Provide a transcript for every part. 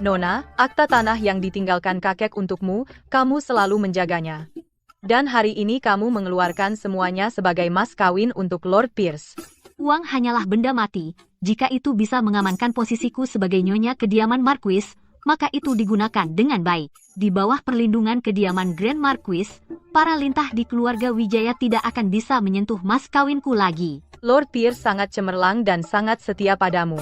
Nona, akta tanah yang ditinggalkan kakek untukmu, kamu selalu menjaganya. Dan hari ini kamu mengeluarkan semuanya sebagai mas kawin untuk Lord Pierce. Uang hanyalah benda mati. Jika itu bisa mengamankan posisiku sebagai nyonya kediaman Marquis, maka itu digunakan dengan baik. Di bawah perlindungan kediaman Grand Marquis, para lintah di keluarga Wijaya tidak akan bisa menyentuh mas kawinku lagi. Lord Pierce sangat cemerlang dan sangat setia padamu.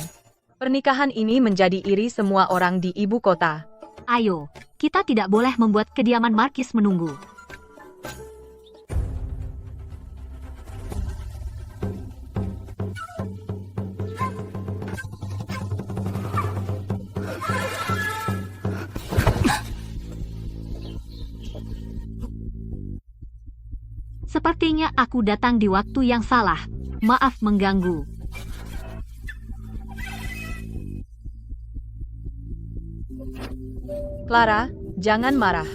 Pernikahan ini menjadi iri semua orang di ibu kota. Ayo, kita tidak boleh membuat kediaman Marquis menunggu. Sepertinya aku datang di waktu yang salah. Maaf mengganggu. Clara, jangan marah.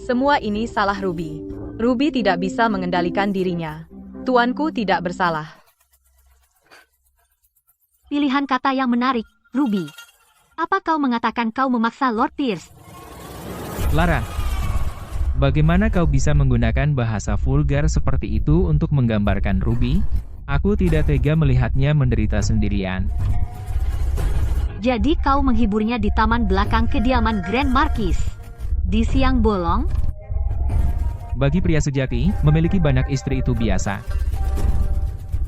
Semua ini salah Ruby. Ruby tidak bisa mengendalikan dirinya. Tuanku tidak bersalah. Pilihan kata yang menarik, Ruby. Apa kau mengatakan kau memaksa Lord Pierce? Clara, bagaimana kau bisa menggunakan bahasa vulgar seperti itu untuk menggambarkan Ruby? Aku tidak tega melihatnya menderita sendirian. Jadi kau menghiburnya di taman belakang kediaman Grand Marquis. Di siang bolong? Bagi pria sejati, memiliki banyak istri itu biasa.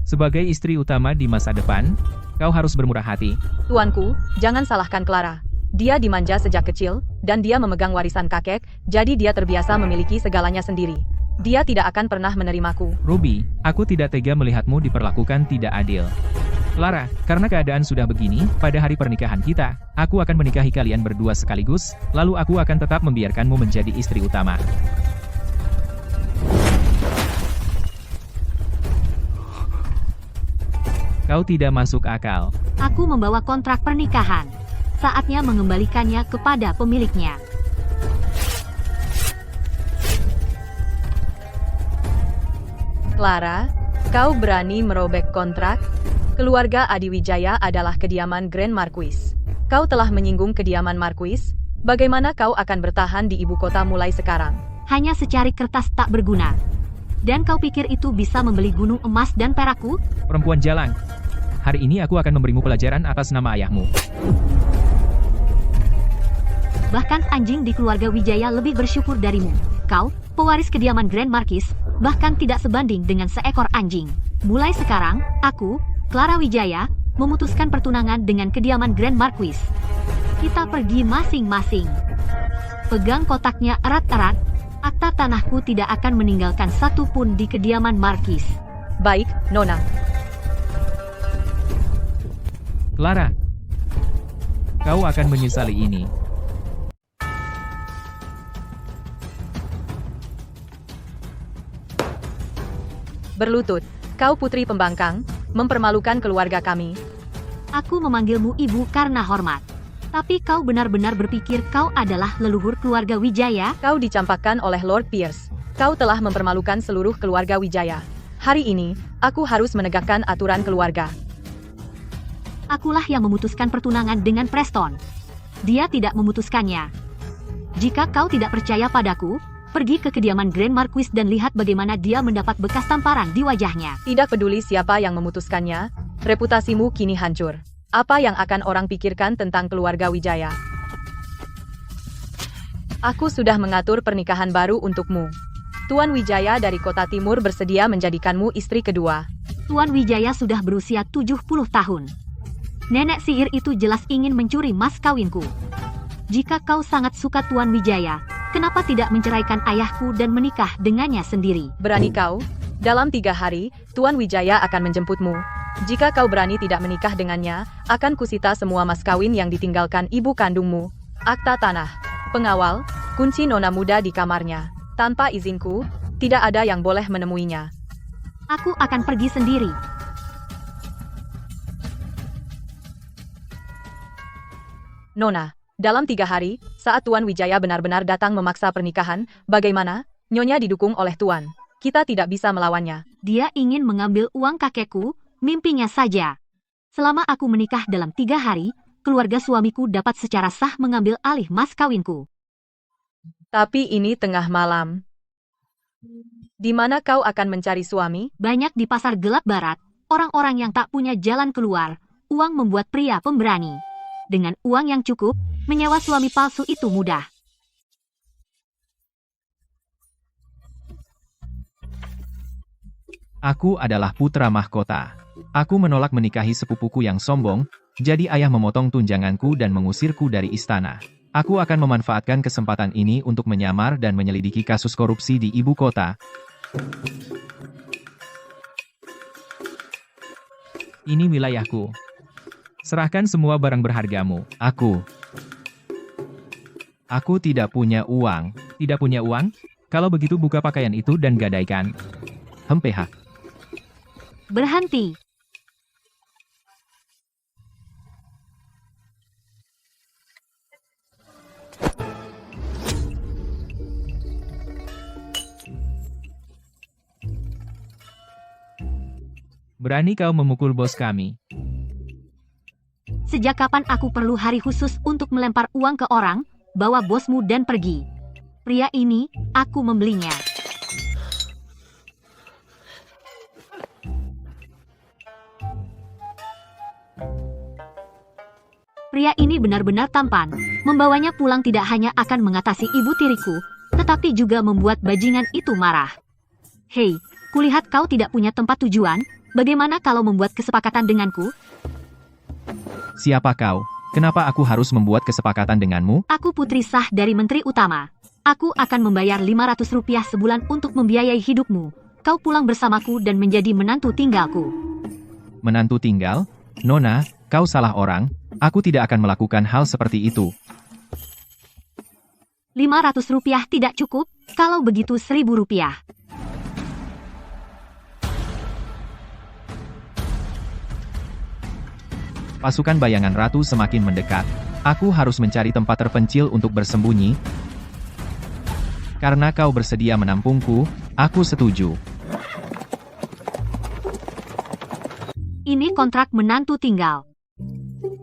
Sebagai istri utama di masa depan, kau harus bermurah hati. Tuanku, jangan salahkan Clara. Dia dimanja sejak kecil, dan dia memegang warisan kakek, jadi dia terbiasa memiliki segalanya sendiri. Dia tidak akan pernah menerimaku. Ruby, aku tidak tega melihatmu diperlakukan tidak adil. Clara, karena keadaan sudah begini, pada hari pernikahan kita, aku akan menikahi kalian berdua sekaligus, lalu aku akan tetap membiarkanmu menjadi istri utama. Kau tidak masuk akal. Aku membawa kontrak pernikahan. Saatnya mengembalikannya kepada pemiliknya. Clara, kau berani merobek kontrak? Keluarga Adiwijaya adalah kediaman Grand Marquis. Kau telah menyinggung kediaman Marquis. Bagaimana kau akan bertahan di ibu kota mulai sekarang? Hanya secari kertas tak berguna. Dan kau pikir itu bisa membeli gunung emas dan perakku? Perempuan jalang. Hari ini aku akan memberimu pelajaran atas nama ayahmu. Bahkan anjing di keluarga Wijaya lebih bersyukur darimu. Kau, pewaris kediaman Grand Marquis, bahkan tidak sebanding dengan seekor anjing. Mulai sekarang, aku, Clara Wijaya, memutuskan pertunangan dengan kediaman Grand Marquis. Kita pergi masing-masing. Pegang kotaknya erat-erat, akta tanahku tidak akan meninggalkan satu pun di kediaman Marquis. Baik, Nona. Clara, kau akan menyesali ini. Berlutut, kau putri pembangkang, mempermalukan keluarga kami. Aku memanggilmu ibu karena hormat. Tapi kau benar-benar berpikir kau adalah leluhur keluarga Wijaya? Kau dicampakkan oleh Lord Pierce. Kau telah mempermalukan seluruh keluarga Wijaya. Hari ini, aku harus menegakkan aturan keluarga. Akulah yang memutuskan pertunangan dengan Preston. Dia tidak memutuskannya. Jika kau tidak percaya padaku, pergi ke kediaman Grand Marquis dan lihat bagaimana dia mendapat bekas tamparan di wajahnya. Tidak peduli siapa yang memutuskannya, reputasimu kini hancur. Apa yang akan orang pikirkan tentang keluarga Wijaya? Aku sudah mengatur pernikahan baru untukmu. Tuan Wijaya dari kota timur bersedia menjadikanmu istri kedua. Tuan Wijaya sudah berusia 70 tahun. Nenek sihir itu jelas ingin mencuri mas kawinku. Jika kau sangat suka Tuan Wijaya, kenapa tidak menceraikan ayahku dan menikah dengannya sendiri? Berani kau? Dalam 3 hari, Tuan Wijaya akan menjemputmu. Jika kau berani tidak menikah dengannya, akan kusita semua mas kawin yang ditinggalkan ibu kandungmu. Akta tanah, pengawal, kunci nona muda di kamarnya. Tanpa izinku, tidak ada yang boleh menemuinya. Aku akan pergi sendiri. Nona, dalam 3 hari, saat Tuan Wijaya benar-benar datang memaksa pernikahan, bagaimana? Nyonya didukung oleh Tuan. Kita tidak bisa melawannya. Dia ingin mengambil uang kakekku, mimpinya saja. Selama aku menikah dalam 3 hari, keluarga suamiku dapat secara sah mengambil alih mas kawinku. Tapi ini tengah malam. Di mana kau akan mencari suami? Banyak di pasar gelap barat, orang-orang yang tak punya jalan keluar. Uang membuat pria pemberani. Dengan uang yang cukup, menyewa suami palsu itu mudah. Aku adalah putra mahkota. Aku menolak menikahi sepupuku yang sombong, jadi ayah memotong tunjanganku dan mengusirku dari istana. Aku akan memanfaatkan kesempatan ini untuk menyamar dan menyelidiki kasus korupsi di ibu kota. Ini wilayahku. Serahkan semua barang berhargamu. Aku tidak punya uang. Tidak punya uang? Kalau begitu buka pakaian itu dan gadaikan. Hempeha. Berhenti. Berani kau memukul bos kami? Sejak kapan aku perlu hari khusus untuk melempar uang ke orang? Bawa bosmu dan pergi. Pria ini, aku membelinya. Pria ini benar-benar tampan. Membawanya pulang tidak hanya akan mengatasi ibu tiriku, tetapi juga membuat bajingan itu marah. Hei, kulihat kau tidak punya tempat tujuan. Bagaimana kalau membuat kesepakatan denganku? Siapa kau? Kenapa aku harus membuat kesepakatan denganmu? Aku putri sah dari Menteri Utama. Aku akan membayar 500 rupiah sebulan untuk membiayai hidupmu. Kau pulang bersamaku dan menjadi menantu tinggalku. Menantu tinggal? Nona, kau salah orang. Aku tidak akan melakukan hal seperti itu. 500 rupiah tidak cukup? Kalau begitu 1.000 rupiah. Pasukan bayangan ratu semakin mendekat. Aku harus mencari tempat terpencil untuk bersembunyi. Karena kau bersedia menampungku, aku setuju. Ini kontrak menantu tinggal.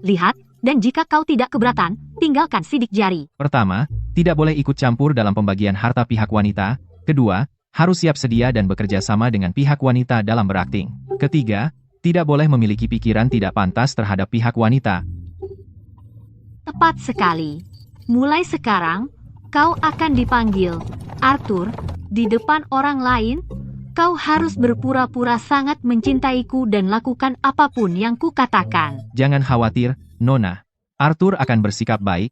Lihat, dan jika kau tidak keberatan, tinggalkan sidik jari. Pertama, tidak boleh ikut campur dalam pembagian harta pihak wanita. Kedua, harus siap sedia dan bekerja sama dengan pihak wanita dalam berakting. Ketiga, tidak boleh memiliki pikiran tidak pantas terhadap pihak wanita. Tepat sekali. Mulai sekarang, kau akan dipanggil Arthur di depan orang lain. Kau harus berpura-pura sangat mencintaiku dan lakukan apapun yang kukatakan. Jangan khawatir, Nona. Arthur akan bersikap baik.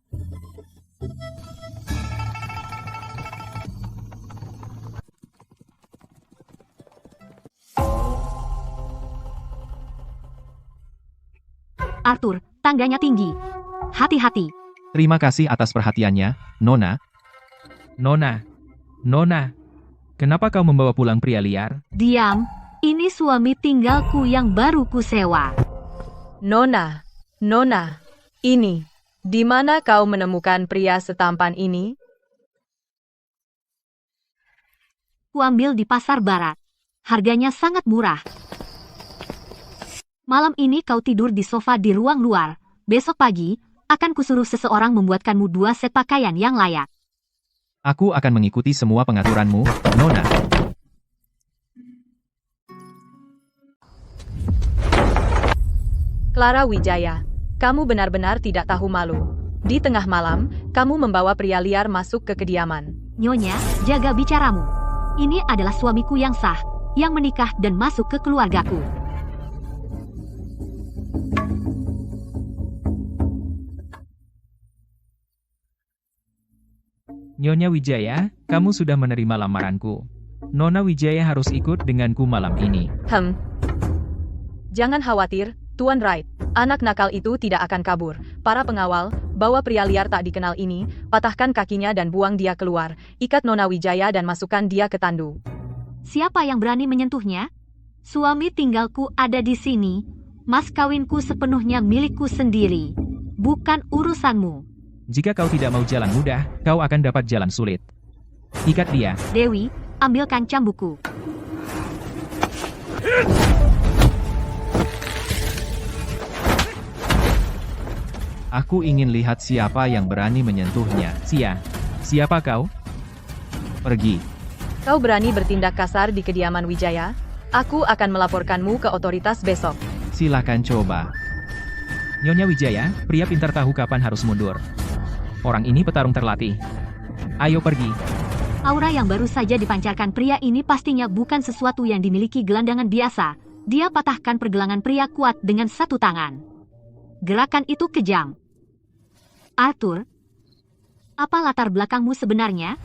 Arthur, tangganya tinggi. Hati-hati. Terima kasih atas perhatiannya, Nona. Nona. Kenapa kau membawa pulang pria liar? Diam. Ini suami tinggalku yang baru kusewa. Nona, ini. Di mana kau menemukan pria setampan ini? Kuambil di pasar barat. Harganya sangat murah. Malam ini kau tidur di sofa di ruang luar. Besok pagi, akan kusuruh seseorang membuatkanmu 2 set pakaian yang layak. Aku akan mengikuti semua pengaturanmu, Nona. Clara Wijaya, kamu benar-benar tidak tahu malu. Di tengah malam, kamu membawa pria liar masuk ke kediaman. Nyonya, jaga bicaramu. Ini adalah suamiku yang sah, yang menikah dan masuk ke keluargaku. Nyonya Wijaya, kamu sudah menerima lamaranku. Nona Wijaya harus ikut denganku malam ini. Jangan khawatir, Tuan Wright. Anak nakal itu tidak akan kabur. Para pengawal, bawa pria liar tak dikenal ini, patahkan kakinya dan buang dia keluar. Ikat Nona Wijaya dan masukkan dia ke tandu. Siapa yang berani menyentuhnya? Suami tinggalku ada di sini. Mas kawinku sepenuhnya milikku sendiri. Bukan urusanmu. Jika kau tidak mau jalan mudah, kau akan dapat jalan sulit. Ikat dia. Dewi, ambilkan cambukku. Aku ingin lihat siapa yang berani menyentuhnya. Siapa kau? Pergi. Kau berani bertindak kasar di kediaman Wijaya? Aku akan melaporkanmu ke otoritas besok. Silakan coba. Nyonya Wijaya, pria pintar tahu kapan harus mundur. Orang ini petarung terlatih. Ayo pergi. Aura yang baru saja dipancarkan pria ini pastinya bukan sesuatu yang dimiliki gelandangan biasa. Dia patahkan pergelangan pria kuat dengan satu tangan. Gerakan itu kejam. Arthur, apa latar belakangmu sebenarnya?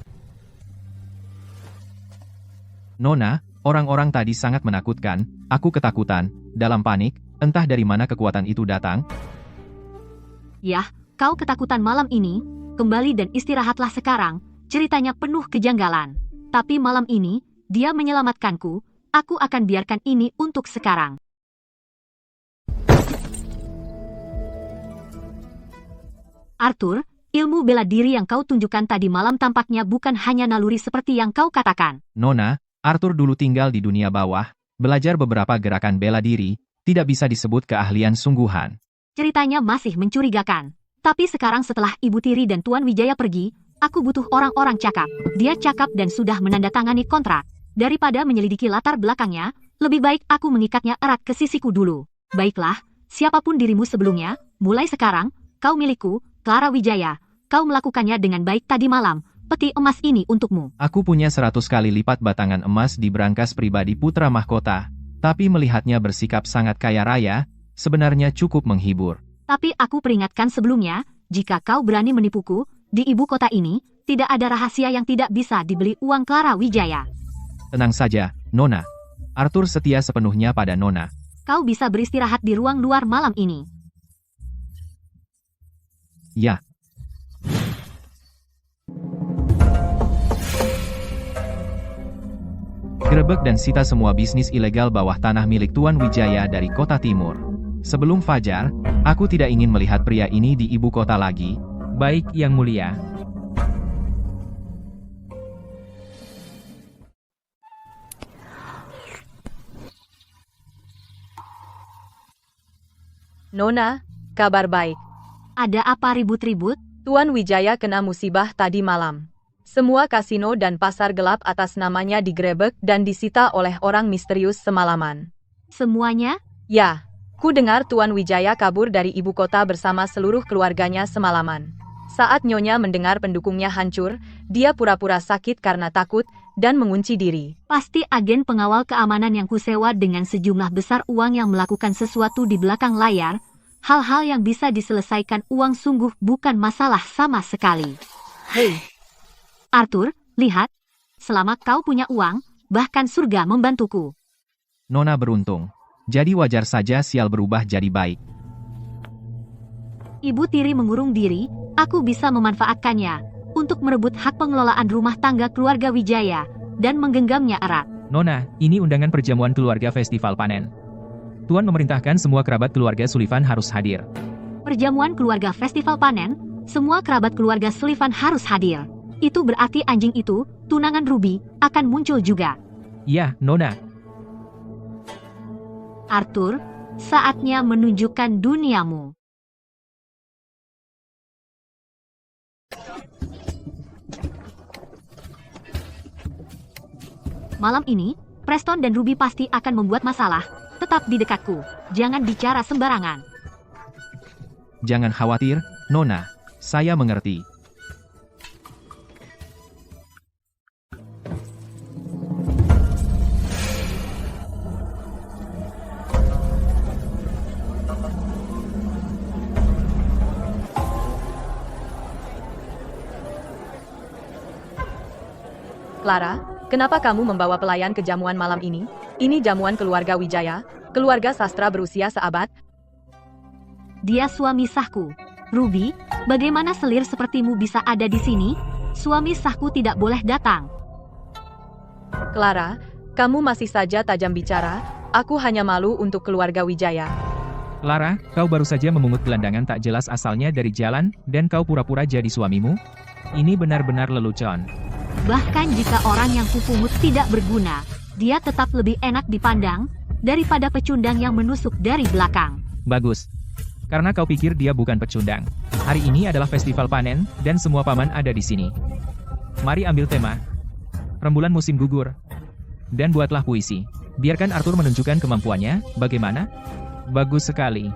Nona, orang-orang tadi sangat menakutkan. Aku ketakutan, dalam panik, entah dari mana kekuatan itu datang. Yah, kau ketakutan malam ini? Kembali dan istirahatlah sekarang. Ceritanya penuh kejanggalan. Tapi malam ini, dia menyelamatkanku. Aku akan biarkan ini untuk sekarang. Arthur, ilmu bela diri yang kau tunjukkan tadi malam tampaknya bukan hanya naluri seperti yang kau katakan. Nona, Arthur dulu tinggal di dunia bawah, belajar beberapa gerakan bela diri, tidak bisa disebut keahlian sungguhan. Ceritanya masih mencurigakan. Tapi sekarang setelah Ibu Tiri dan Tuan Wijaya pergi, aku butuh orang-orang cakap. Dia cakap dan sudah menandatangani kontrak. Daripada menyelidiki latar belakangnya, lebih baik aku mengikatnya erat ke sisiku dulu. Baiklah, siapapun dirimu sebelumnya, mulai sekarang, kau milikku, Clara Wijaya. Kau melakukannya dengan baik tadi malam. Peti emas ini untukmu. Aku punya 100 kali lipat batangan emas di brankas pribadi putra mahkota, tapi melihatnya bersikap sangat kaya raya, sebenarnya cukup menghibur. Tapi aku peringatkan sebelumnya, jika kau berani menipuku, di ibu kota ini, tidak ada rahasia yang tidak bisa dibeli uang Clara Wijaya. Tenang saja, Nona. Arthur setia sepenuhnya pada Nona. Kau bisa beristirahat di ruang luar malam ini. Ya. Gerebek dan sita semua bisnis ilegal bawah tanah milik Tuan Wijaya dari kota timur. Sebelum fajar, aku tidak ingin melihat pria ini di ibu kota lagi. Baik, Yang Mulia. Nona, kabar baik. Ada apa ribut-ribut? Tuan Wijaya kena musibah tadi malam. Semua kasino dan pasar gelap atas namanya digerebek dan disita oleh orang misterius semalaman. Semuanya? Ya, ku dengar Tuan Wijaya kabur dari ibu kota bersama seluruh keluarganya semalaman. Saat Nyonya mendengar pendukungnya hancur, dia pura-pura sakit karena takut dan mengunci diri. Pasti agen pengawal keamanan yang kusewa dengan sejumlah besar uang yang melakukan sesuatu di belakang layar. Hal-hal yang bisa diselesaikan uang sungguh bukan masalah sama sekali. Hei, Arthur, lihat. Selama kau punya uang, bahkan surga membantuku. Nona beruntung. Jadi wajar saja sial berubah jadi baik. Ibu Tiri mengurung diri, aku bisa memanfaatkannya untuk merebut hak pengelolaan rumah tangga keluarga Wijaya dan menggenggamnya erat. Nona, ini undangan perjamuan keluarga festival panen. Tuan memerintahkan semua kerabat keluarga Sullivan harus hadir. Perjamuan keluarga festival panen, semua kerabat keluarga Sullivan harus hadir. Itu berarti anjing itu, tunangan Ruby, akan muncul juga. Iya, Nona. Arthur, saatnya menunjukkan duniamu. Malam ini, Preston dan Ruby pasti akan membuat masalah. Tetap di dekatku. Jangan bicara sembarangan. Jangan khawatir, Nona. Saya mengerti. Clara, kenapa kamu membawa pelayan ke jamuan malam ini? Ini jamuan keluarga Wijaya, keluarga sastra berusia seabad. Dia suami sahku. Ruby, bagaimana selir sepertimu bisa ada di sini? Suami sahku tidak boleh datang. Clara, kamu masih saja tajam bicara. Aku hanya malu untuk keluarga Wijaya. Clara, kau baru saja memungut gelandangan tak jelas asalnya dari jalan, dan kau pura-pura jadi suamimu? Ini benar-benar lelucon. Bahkan jika orang yang kupungut tidak berguna, dia tetap lebih enak dipandang daripada pecundang yang menusuk dari belakang. Bagus. Karena kau pikir dia bukan pecundang. Hari ini adalah festival panen, dan semua paman ada di sini. Mari ambil tema. Rembulan musim gugur. Dan buatlah puisi. Biarkan Arthur menunjukkan kemampuannya, bagaimana? Bagus sekali.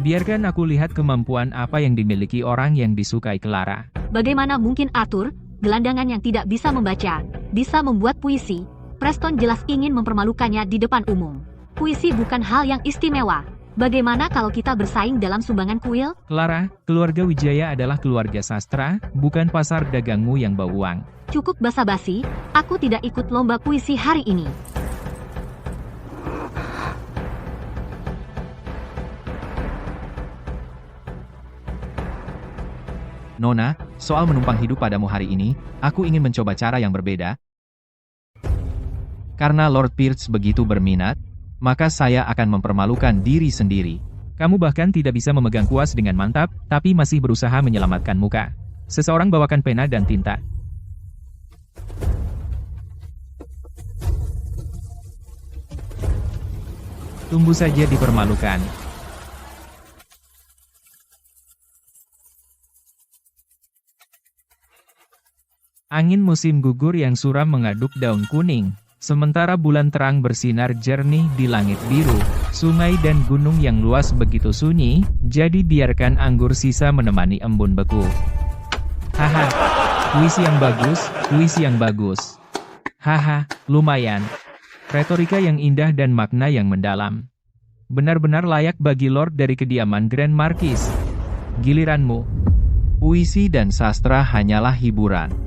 Biarkan aku lihat kemampuan apa yang dimiliki orang yang disukai Clara. Bagaimana mungkin Arthur, gelandangan yang tidak bisa membaca, bisa membuat puisi? Preston jelas ingin mempermalukannya di depan umum. Puisi bukan hal yang istimewa. Bagaimana kalau kita bersaing dalam sumbangan kuil? Clara, keluarga Wijaya adalah keluarga sastra, bukan pasar dagangmu yang bau uang. Cukup basa-basi, aku tidak ikut lomba puisi hari ini. Nona, soal menumpang hidup padamu hari ini, aku ingin mencoba cara yang berbeda. Karena Lord Pierce begitu berminat, maka saya akan mempermalukan diri sendiri. Kamu bahkan tidak bisa memegang kuas dengan mantap, tapi masih berusaha menyelamatkan muka. Seseorang bawakan pena dan tinta. Tunggu saja dipermalukan. Angin musim gugur yang suram mengaduk daun kuning. Sementara bulan terang bersinar jernih di langit biru, sungai dan gunung yang luas begitu sunyi, jadi biarkan anggur sisa menemani embun beku. Haha, puisi yang bagus, puisi yang bagus. Haha, lumayan. Retorika yang indah dan makna yang mendalam. Benar-benar layak bagi Lord dari kediaman Grand Marquis. Giliranmu. Puisi dan sastra hanyalah hiburan.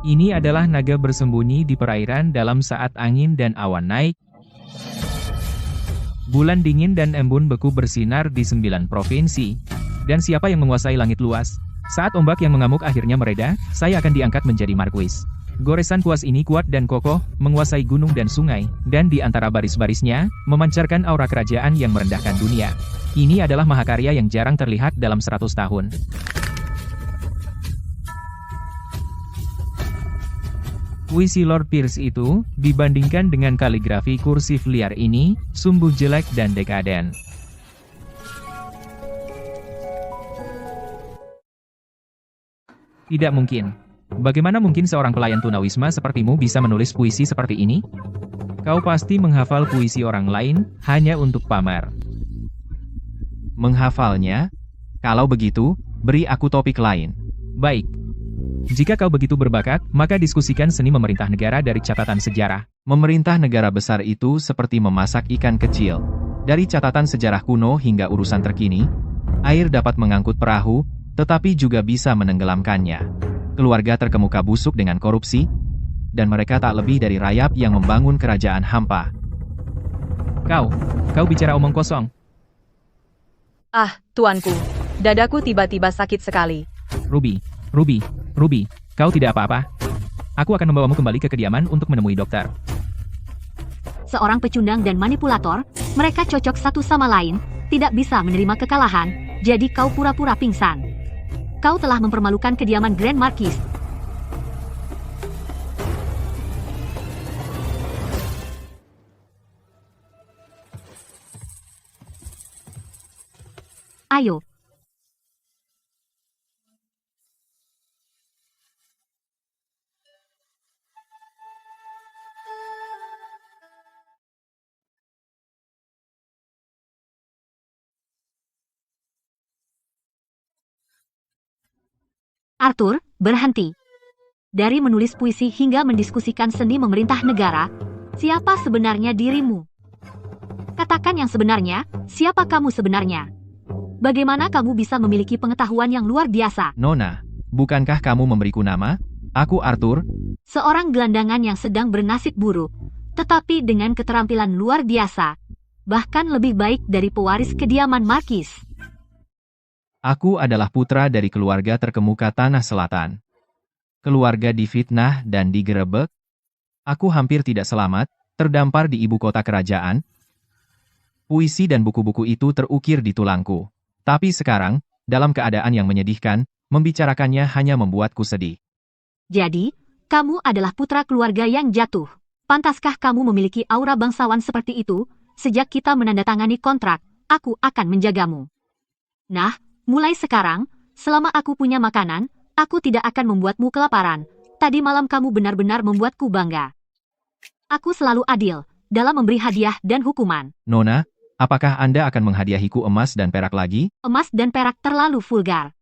Ini adalah naga bersembunyi di perairan dalam saat angin dan awan naik. Bulan dingin dan embun beku bersinar di 9 provinsi. Dan siapa yang menguasai langit luas? Saat ombak yang mengamuk akhirnya mereda, saya akan diangkat menjadi Marquis. Goresan kuas ini kuat dan kokoh, menguasai gunung dan sungai, dan di antara baris-barisnya, memancarkan aura kerajaan yang merendahkan dunia. Ini adalah mahakarya yang jarang terlihat dalam 100 tahun. Puisi Lord Pierce itu, dibandingkan dengan kaligrafi kursif liar ini, sungguh jelek dan dekaden. Tidak mungkin. Bagaimana mungkin seorang pelayan tunawisma sepertimu bisa menulis puisi seperti ini? Kau pasti menghafal puisi orang lain, hanya untuk pamer. Menghafalnya? Kalau begitu, beri aku topik lain. Baik. Jika kau begitu berbakat, maka diskusikan seni memerintah negara dari catatan sejarah. Memerintah negara besar itu seperti memasak ikan kecil. Dari catatan sejarah kuno hingga urusan terkini, air dapat mengangkut perahu, tetapi juga bisa menenggelamkannya. Keluarga terkemuka busuk dengan korupsi, dan mereka tak lebih dari rayap yang membangun kerajaan hampa. Kau bicara omong kosong. Ah, tuanku. Dadaku tiba-tiba sakit sekali. Ruby, kau tidak apa-apa. Aku akan membawamu kembali ke kediaman untuk menemui dokter. Seorang pecundang dan manipulator, mereka cocok satu sama lain, tidak bisa menerima kekalahan, jadi kau pura-pura pingsan. Kau telah mempermalukan kediaman Grand Marquis. Ayo. Arthur, berhenti. Dari menulis puisi hingga mendiskusikan seni memerintah negara, siapa sebenarnya dirimu? Katakan yang sebenarnya, siapa kamu sebenarnya? Bagaimana kamu bisa memiliki pengetahuan yang luar biasa? Nona, bukankah kamu memberiku nama? Aku Arthur. Seorang gelandangan yang sedang bernasib buruk, tetapi dengan keterampilan luar biasa, bahkan lebih baik dari pewaris kediaman Marquis. Aku adalah putra dari keluarga terkemuka Tanah Selatan. Keluarga difitnah dan digerebek. Aku hampir tidak selamat, terdampar di ibu kota kerajaan. Puisi dan buku-buku itu terukir di tulangku. Tapi sekarang, dalam keadaan yang menyedihkan, membicarakannya hanya membuatku sedih. Jadi, kamu adalah putra keluarga yang jatuh. Pantaskah kamu memiliki aura bangsawan seperti itu? Sejak kita menandatangani kontrak, aku akan menjagamu. Nah, mulai sekarang, selama aku punya makanan, aku tidak akan membuatmu kelaparan. Tadi malam kamu benar-benar membuatku bangga. Aku selalu adil dalam memberi hadiah dan hukuman. Nona, apakah Anda akan menghadiahiku emas dan perak lagi? Emas dan perak terlalu vulgar.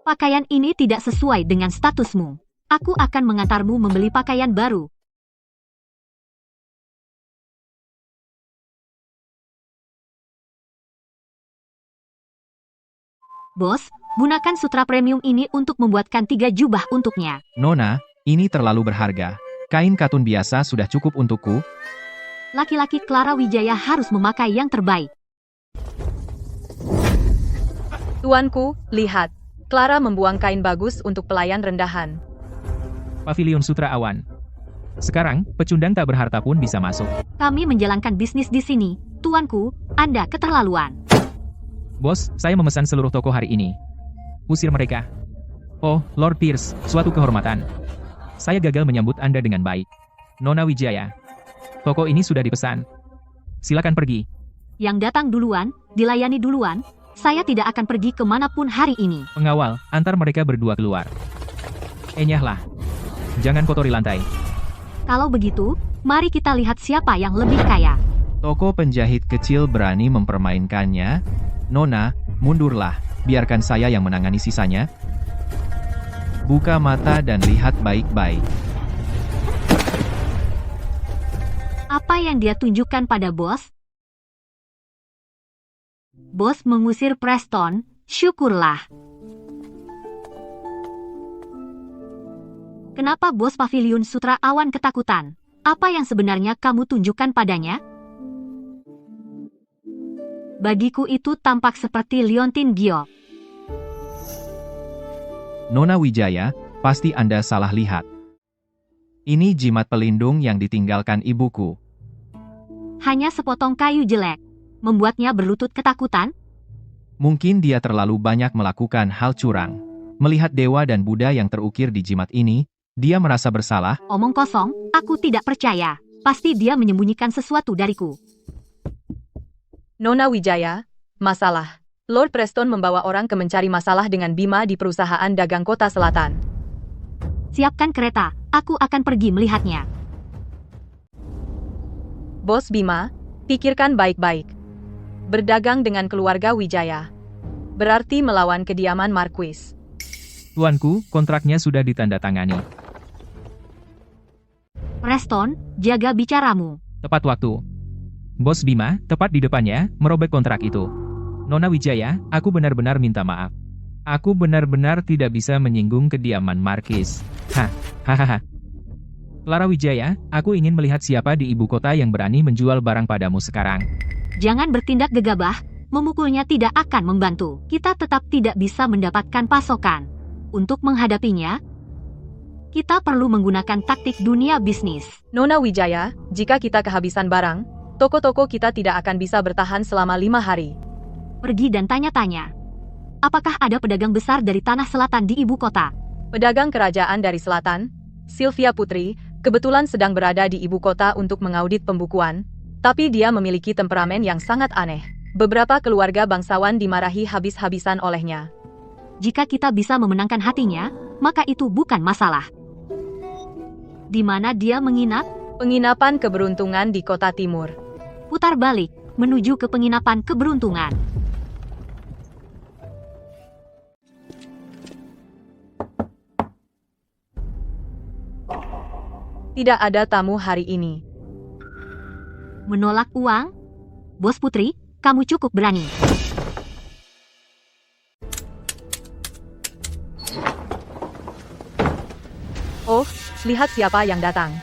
Pakaian ini tidak sesuai dengan statusmu. Aku akan mengantarmu membeli pakaian baru. Bos, gunakan sutra premium ini untuk membuatkan 3 jubah untuknya. Nona, ini terlalu berharga. Kain katun biasa sudah cukup untukku. Laki-laki Clara Wijaya harus memakai yang terbaik. Tuanku, lihat. Clara membuang kain bagus untuk pelayan rendahan. Pavilion Sutra Awan. Sekarang, pecundang tak berharta pun bisa masuk. Kami menjalankan bisnis di sini. Tuanku, Anda keterlaluan. Bos, saya memesan seluruh toko hari ini. Usir mereka. Oh, Lord Pierce, suatu kehormatan. Saya gagal menyambut Anda dengan baik. Nona Wijaya. Toko ini sudah dipesan. Silakan pergi. Yang datang duluan, dilayani duluan. Saya tidak akan pergi kemanapun hari ini. Pengawal, antar mereka berdua keluar. Enyahlah. Jangan kotori lantai. Kalau begitu, mari kita lihat siapa yang lebih kaya. Toko penjahit kecil berani mempermainkannya. Nona, mundurlah. Biarkan saya yang menangani sisanya. Buka mata dan lihat baik-baik. Apa yang dia tunjukkan pada bos? Bos mengusir Preston, syukurlah. Kenapa bos Pavilion Sutra Awan ketakutan? Apa yang sebenarnya kamu tunjukkan padanya? Bagiku itu tampak seperti liontin giok. Nona Wijaya, pasti Anda salah lihat. Ini jimat pelindung yang ditinggalkan ibuku. Hanya sepotong kayu jelek. Membuatnya berlutut ketakutan? Mungkin dia terlalu banyak melakukan hal curang. Melihat dewa dan Buddha yang terukir di jimat ini, dia merasa bersalah. Omong kosong, aku tidak percaya. Pasti dia menyembunyikan sesuatu dariku. Nona Wijaya, masalah. Lord Preston membawa orang ke mencari masalah dengan Bima di perusahaan dagang kota selatan. Siapkan kereta, aku akan pergi melihatnya. Bos Bima, pikirkan baik-baik. Berdagang dengan keluarga Wijaya. Berarti melawan kediaman Marquis. Tuanku, kontraknya sudah ditandatangani. Preston, jaga bicaramu. Tepat waktu. Bos Bima, tepat di depannya, merobek kontrak itu. Nona Wijaya, aku benar-benar minta maaf. Aku benar-benar tidak bisa menyinggung kediaman Marquis. Hahaha. Clara Wijaya, aku ingin melihat siapa di ibu kota yang berani menjual barang padamu sekarang. Jangan bertindak gegabah, memukulnya tidak akan membantu. Kita tetap tidak bisa mendapatkan pasokan. Untuk menghadapinya, kita perlu menggunakan taktik dunia bisnis. Nona Wijaya, jika kita kehabisan barang, toko-toko kita tidak akan bisa bertahan selama 5 hari. Pergi dan tanya-tanya. Apakah ada pedagang besar dari tanah selatan di ibu kota? Pedagang kerajaan dari selatan, Sylvia Putri, kebetulan sedang berada di ibu kota untuk mengaudit pembukuan, tapi dia memiliki temperamen yang sangat aneh. Beberapa keluarga bangsawan dimarahi habis-habisan olehnya. Jika kita bisa memenangkan hatinya, maka itu bukan masalah. Di mana dia menginap? Penginapan keberuntungan di kota timur. Putar balik, menuju ke penginapan keberuntungan. Tidak ada tamu hari ini. Menolak uang? Bos Putri, kamu cukup berani. Oh, lihat siapa yang datang.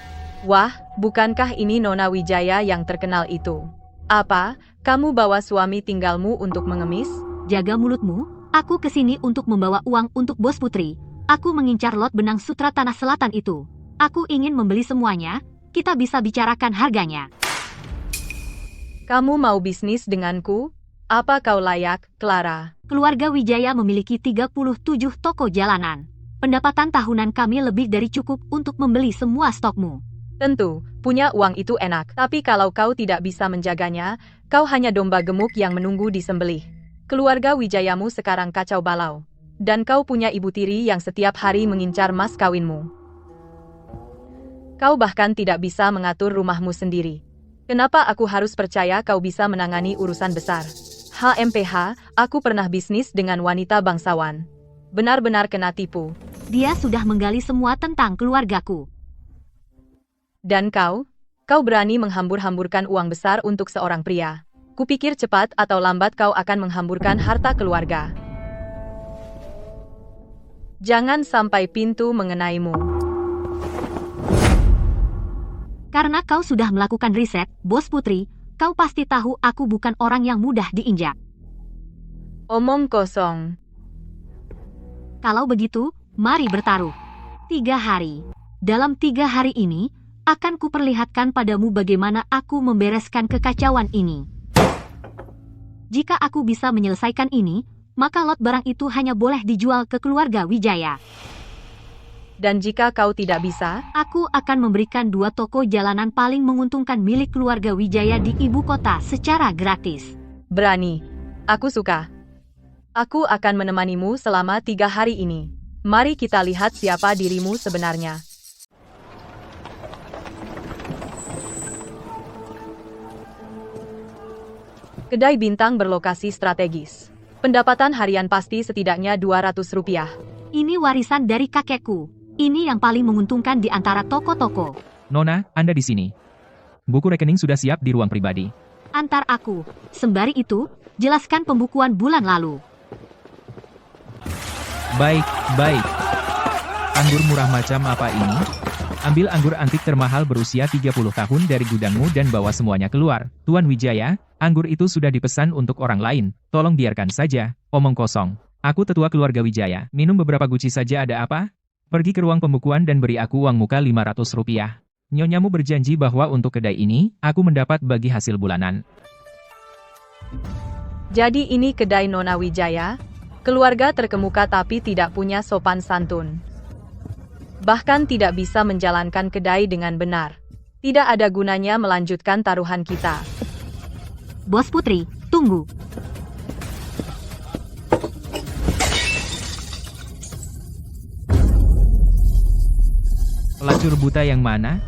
Wah, bukankah ini Nona Wijaya yang terkenal itu? Apa, kamu bawa suami tinggalmu untuk mengemis? Jaga mulutmu, aku kesini untuk membawa uang untuk Bos Putri. Aku mengincar lot benang sutra tanah selatan itu. Aku ingin membeli semuanya, kita bisa bicarakan harganya. Kamu mau bisnis denganku? Apa kau layak, Clara? Keluarga Wijaya memiliki 37 toko jalanan. Pendapatan tahunan kami lebih dari cukup untuk membeli semua stokmu. Tentu, punya uang itu enak. Tapi kalau kau tidak bisa menjaganya, kau hanya domba gemuk yang menunggu disembelih. Keluarga Wijayamu sekarang kacau balau. Dan kau punya ibu tiri yang setiap hari mengincar mas kawinmu. Kau bahkan tidak bisa mengatur rumahmu sendiri. Kenapa aku harus percaya kau bisa menangani urusan besar? HMPH, aku pernah bisnis dengan wanita bangsawan. Benar-benar kena tipu. Dia sudah menggali semua tentang keluargaku. Dan kau berani menghambur-hamburkan uang besar untuk seorang pria. Kupikir cepat atau lambat kau akan menghamburkan harta keluarga. Jangan sampai pintu mengenaimu. Karena kau sudah melakukan riset, Bos Putri, kau pasti tahu aku bukan orang yang mudah diinjak. Omong kosong. Kalau begitu, mari bertaruh. 3 hari. Dalam 3 hari ini, akan kuperlihatkan padamu bagaimana aku membereskan kekacauan ini. Jika aku bisa menyelesaikan ini, maka lot barang itu hanya boleh dijual ke keluarga Wijaya. Dan jika kau tidak bisa, Aku akan memberikan 2 toko jalanan paling menguntungkan milik keluarga Wijaya di ibu kota secara gratis. berani. Aku suka. Aku akan menemanimu selama 3 hari ini. Mari kita lihat siapa dirimu sebenarnya. Kedai bintang berlokasi strategis. Pendapatan harian pasti setidaknya Rp200. Ini warisan dari kakekku. Ini yang paling menguntungkan di antara toko-toko. Nona, Anda di sini. Buku rekening sudah siap di ruang pribadi. Antar aku. Sembari itu, jelaskan pembukuan bulan lalu. Baik. Anggur murah macam apa ini? Ambil anggur antik termahal berusia 30 tahun dari gudangmu dan bawa semuanya keluar. Tuan Wijaya, anggur itu sudah dipesan untuk orang lain. Tolong biarkan saja, omong kosong. Aku tetua keluarga Wijaya. Minum beberapa guci saja ada apa? Pergi ke ruang pembukuan dan beri aku uang muka Rp500. Nyonyamu berjanji bahwa untuk kedai ini, aku mendapat bagi hasil bulanan. Jadi ini kedai Nona Wijaya? Keluarga terkemuka tapi tidak punya sopan santun. Bahkan tidak bisa menjalankan kedai dengan benar. Tidak ada gunanya melanjutkan taruhan kita. Bos Putri, tunggu. Pelacur buta yang mana?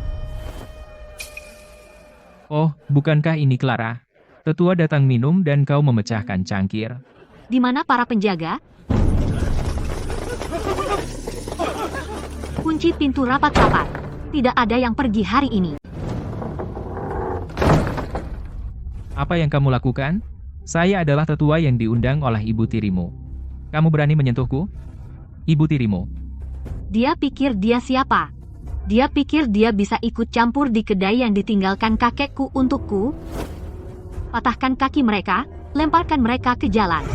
Oh, bukankah ini Clara? Tetua datang minum dan kau memecahkan cangkir. Di mana para penjaga? Kunci pintu rapat-rapat. Tidak ada yang pergi hari ini. Apa yang kamu lakukan? Saya adalah tetua yang diundang oleh ibu tirimu. Kamu berani menyentuhku? Ibu tirimu. Dia pikir dia siapa? Dia pikir dia bisa ikut campur di kedai yang ditinggalkan kakekku untukku? Patahkan kaki mereka, lemparkan mereka ke jalan.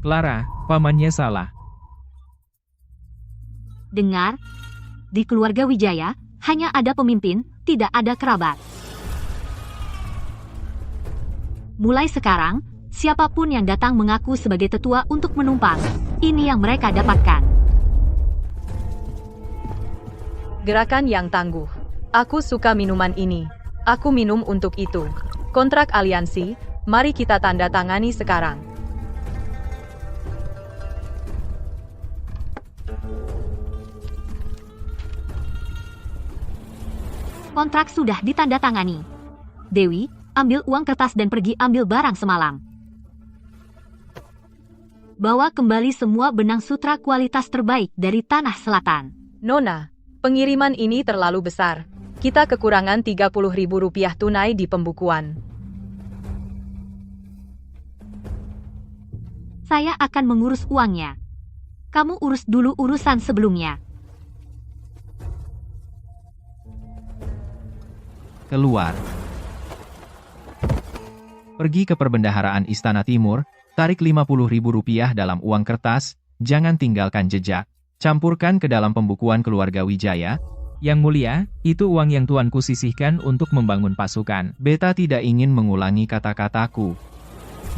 Clara, pamannya salah. Dengar, di keluarga Wijaya, hanya ada pemimpin, tidak ada kerabat. Mulai sekarang, siapapun yang datang mengaku sebagai tetua untuk menumpang, ini yang mereka dapatkan. Gerakan yang tangguh. Aku suka minuman ini. Aku minum untuk itu. Kontrak aliansi, mari kita tanda tangani sekarang. Kontrak sudah ditandatangani. Dewi, ambil uang kertas dan pergi ambil barang semalam. Bawa kembali semua benang sutra kualitas terbaik dari Tanah Selatan. Nona, pengiriman ini terlalu besar. Kita kekurangan Rp30.000 tunai di pembukuan. Saya akan mengurus uangnya. Kamu urus dulu urusan sebelumnya. Keluar. Pergi ke perbendaharaan Istana Timur, tarik Rp50.000 dalam uang kertas, jangan tinggalkan jejak, campurkan ke dalam pembukuan keluarga Wijaya. Yang mulia, itu uang yang tuanku sisihkan untuk membangun pasukan. Beta tidak ingin mengulangi kata-kataku.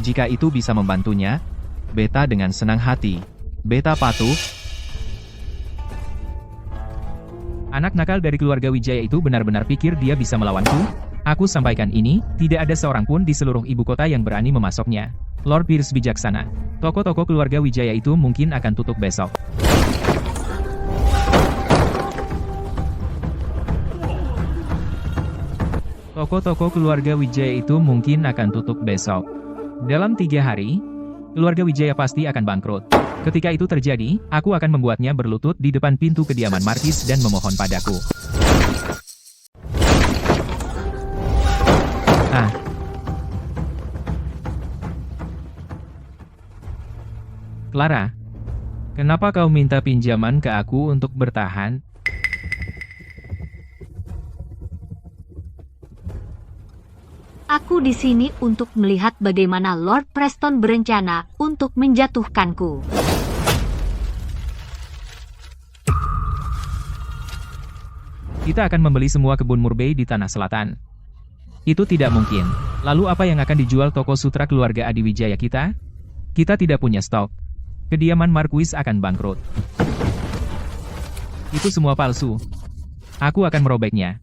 Jika itu bisa membantunya, Beta dengan senang hati. Beta patuh. Anak nakal dari keluarga Wijaya itu benar-benar pikir dia bisa melawanku? Aku sampaikan ini, tidak ada seorang pun di seluruh ibu kota yang berani memasoknya. Lord Pierce bijaksana. Toko-toko keluarga Wijaya itu mungkin akan tutup besok. Toko-toko keluarga Wijaya itu mungkin akan tutup besok. Dalam 3 hari, keluarga Wijaya pasti akan bangkrut. Ketika itu terjadi, aku akan membuatnya berlutut di depan pintu kediaman Markis dan memohon padaku. Clara, kenapa kau minta pinjaman ke aku untuk bertahan? Aku di sini untuk melihat bagaimana Lord Preston berencana untuk menjatuhkanku. Kita akan membeli semua kebun murbei di Tanah Selatan. Itu tidak mungkin. Lalu apa yang akan dijual toko sutra keluarga Adiwijaya kita? Kita tidak punya stok. Kediaman Marquis akan bangkrut. Itu semua palsu. Aku akan merobeknya.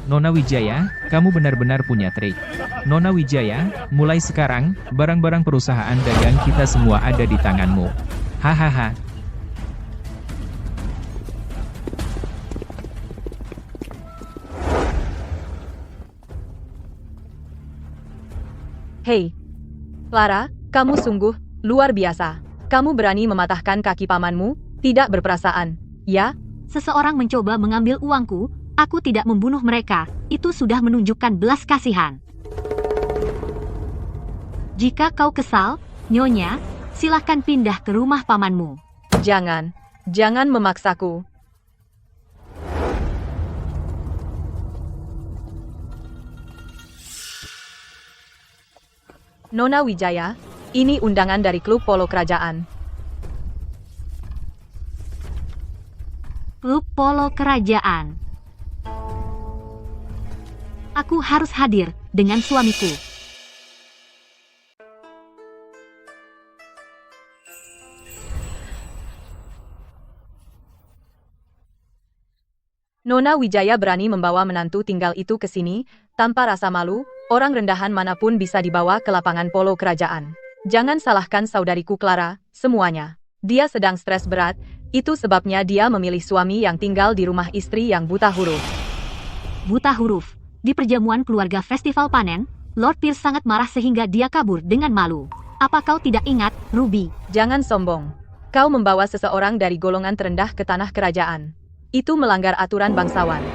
Nona Wijaya, kamu benar-benar punya trik. Nona Wijaya, mulai sekarang, barang-barang perusahaan dagang kita semua ada di tanganmu. Hahaha. Hei, Clara, kamu sungguh luar biasa. Kamu berani mematahkan kaki pamanmu, tidak berperasaan, ya? Seseorang mencoba mengambil uangku, aku tidak membunuh mereka, itu sudah menunjukkan belas kasihan. Jika kau kesal, Nyonya, silahkan pindah ke rumah pamanmu. Jangan memaksaku. Nona Wijaya, ini undangan dari klub polo kerajaan. Klub polo kerajaan. Aku harus hadir dengan suamiku. Nona Wijaya berani membawa menantu tinggal itu ke sini, tanpa rasa malu, orang rendahan manapun bisa dibawa ke lapangan polo kerajaan. Jangan salahkan saudariku Clara, semuanya. Dia sedang stres berat, itu sebabnya dia memilih suami yang tinggal di rumah istri yang buta huruf. Buta huruf. Di perjamuan keluarga festival panen, Lord Pierce sangat marah sehingga dia kabur dengan malu. Apa kau tidak ingat, Ruby? Jangan sombong. Kau membawa seseorang dari golongan terendah ke tanah kerajaan. Itu melanggar aturan bangsawan.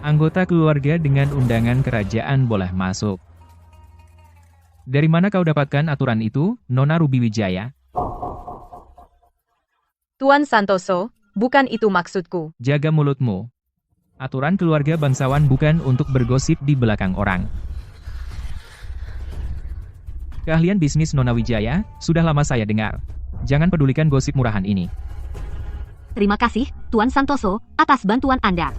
Anggota keluarga dengan undangan kerajaan boleh masuk. Dari mana kau dapatkan aturan itu, Nona Ruby Wijaya? Tuan Santoso, bukan itu maksudku. Jaga mulutmu. Aturan keluarga bangsawan bukan untuk bergosip di belakang orang. Keahlian bisnis Nona Wijaya, sudah lama saya dengar. Jangan pedulikan gosip murahan ini. Terima kasih, Tuan Santoso, atas bantuan Anda.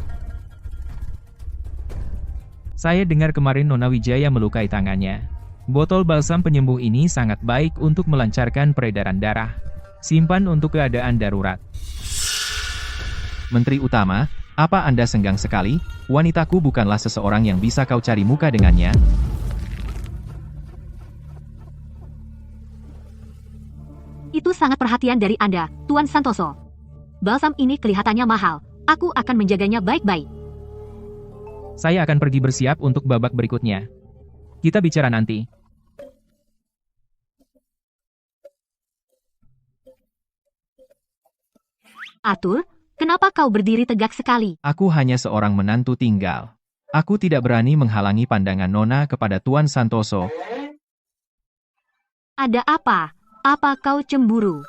Saya dengar kemarin Nona Wijaya melukai tangannya. Botol balsam penyembuh ini sangat baik untuk melancarkan peredaran darah. Simpan untuk keadaan darurat. Menteri Utama, apa Anda senggang sekali? Wanitaku bukanlah seseorang yang bisa kau cari muka dengannya. Itu sangat perhatian dari Anda, Tuan Santoso. Balsam ini kelihatannya mahal. Aku akan menjaganya baik-baik. Saya akan pergi bersiap untuk babak berikutnya. Kita bicara nanti. Arthur, kenapa kau berdiri tegak sekali? Aku hanya seorang menantu tinggal. Aku tidak berani menghalangi pandangan Nona kepada Tuan Santoso. Ada apa? Apa kau cemburu?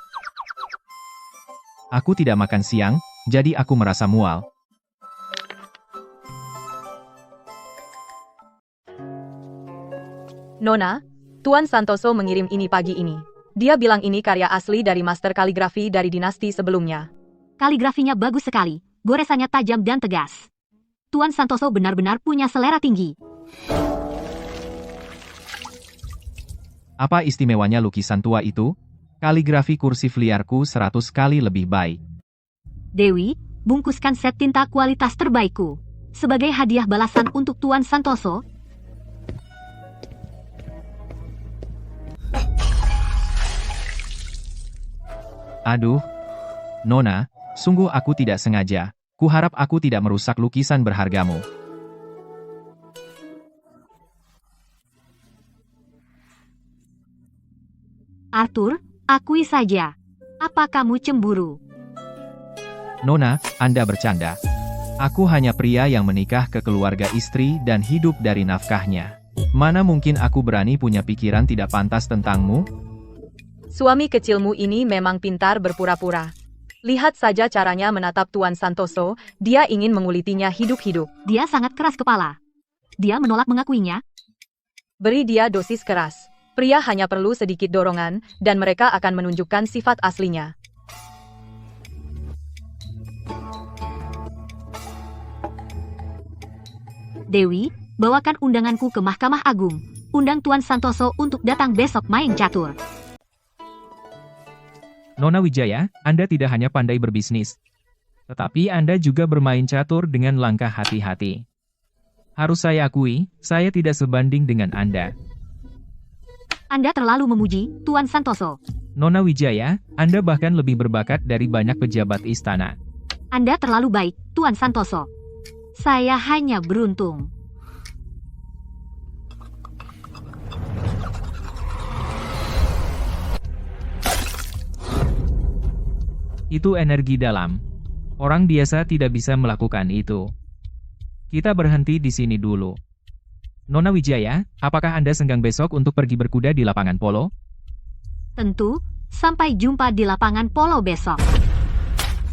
Aku tidak makan siang, jadi aku merasa mual. Nona, Tuan Santoso mengirim ini pagi ini. Dia bilang ini karya asli dari master kaligrafi dari dinasti sebelumnya. Kaligrafinya bagus sekali, goresannya tajam dan tegas. Tuan Santoso benar-benar punya selera tinggi. Apa istimewanya lukisan tua itu? Kaligrafi kursif liarku 100 kali lebih baik. Dewi, bungkuskan set tinta kualitas terbaikku. Sebagai hadiah balasan untuk Tuan Santoso. Aduh, Nona, sungguh aku tidak sengaja. Kuharap aku tidak merusak lukisan berhargamu. Arthur, akui saja. Apa kamu cemburu? Nona, Anda bercanda. Aku hanya pria yang menikah ke keluarga istri dan hidup dari nafkahnya. Mana mungkin aku berani punya pikiran tidak pantas tentangmu? Suami kecilmu ini memang pintar berpura-pura. Lihat saja caranya menatap Tuan Santoso, dia ingin mengulitinya hidup-hidup. Dia sangat keras kepala. Dia menolak mengakuinya. Beri dia dosis keras. Pria hanya perlu sedikit dorongan, dan mereka akan menunjukkan sifat aslinya. Dewi, bawakan undanganku ke Mahkamah Agung. Undang Tuan Santoso untuk datang besok main catur. Nona Wijaya, Anda tidak hanya pandai berbisnis, tetapi Anda juga bermain catur dengan langkah hati-hati. Harus saya akui, saya tidak sebanding dengan Anda. Anda terlalu memuji, Tuan Santoso. Nona Wijaya, Anda bahkan lebih berbakat dari banyak pejabat istana. Anda terlalu baik, Tuan Santoso. Saya hanya beruntung. Itu energi dalam. Orang biasa tidak bisa melakukan itu. Kita berhenti di sini dulu. Nona Wijaya, apakah Anda senggang besok untuk pergi berkuda di lapangan polo? Tentu, sampai jumpa di lapangan polo besok.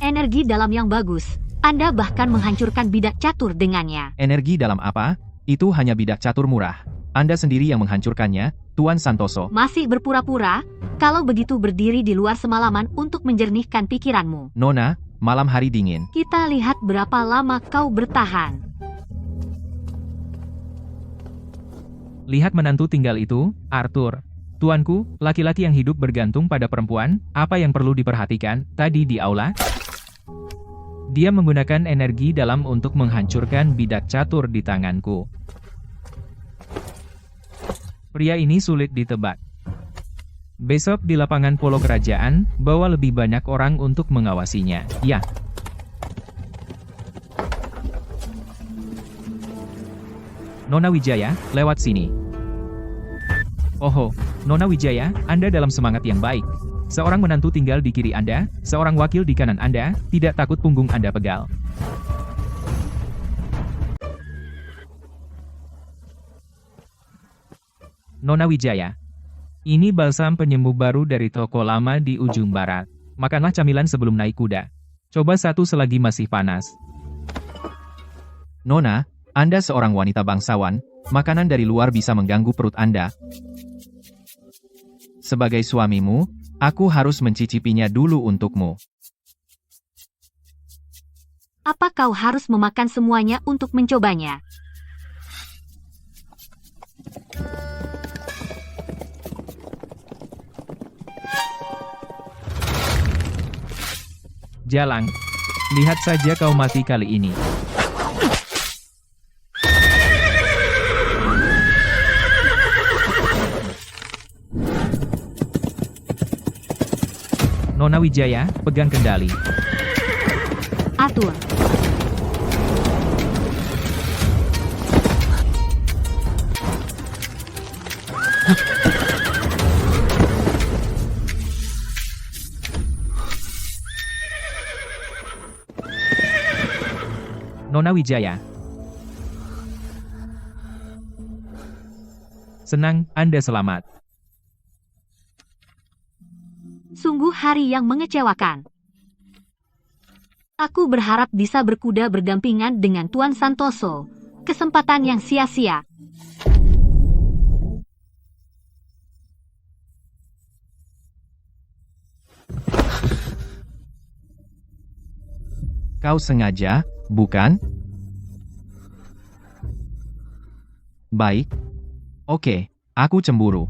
Energi dalam yang bagus. Anda bahkan menghancurkan bidak catur dengannya. Energi dalam apa? Itu hanya bidak catur murah. Anda sendiri yang menghancurkannya, Tuan Santoso. Masih berpura-pura? Kalau begitu berdiri di luar semalaman untuk menjernihkan pikiranmu. Nona, malam hari dingin. Kita lihat berapa lama kau bertahan. Lihat menantu tinggal itu, Arthur. Tuanku, laki-laki yang hidup bergantung pada perempuan, apa yang perlu diperhatikan, tadi di aula? Dia menggunakan energi dalam untuk menghancurkan bidak catur di tanganku. Pria ini sulit ditebak. Besok di lapangan polo kerajaan, bawa lebih banyak orang untuk mengawasinya. Ya. Nona Wijaya, lewat sini. Oho, Nona Wijaya, Anda dalam semangat yang baik. Seorang menantu tinggal di kiri Anda, seorang wakil di kanan Anda, tidak takut punggung Anda pegal. Nona Wijaya. Ini balsam penyembuh baru dari toko lama di ujung barat. Makanlah camilan sebelum naik kuda. Coba satu selagi masih panas. Nona, Anda seorang wanita bangsawan, makanan dari luar bisa mengganggu perut Anda. Sebagai suamimu, aku harus mencicipinya dulu untukmu. Apa kau harus memakan semuanya untuk mencobanya? Jalang. Lihat saja kau mati kali ini. Nona Wijaya, pegang kendali. Atur. Nona Wijaya. Senang, Anda selamat. Sungguh hari yang mengecewakan. Aku berharap bisa berkuda berdampingan dengan Tuan Santoso. Kesempatan yang sia-sia. Kau sengaja, bukan? Baik. Oke, aku cemburu.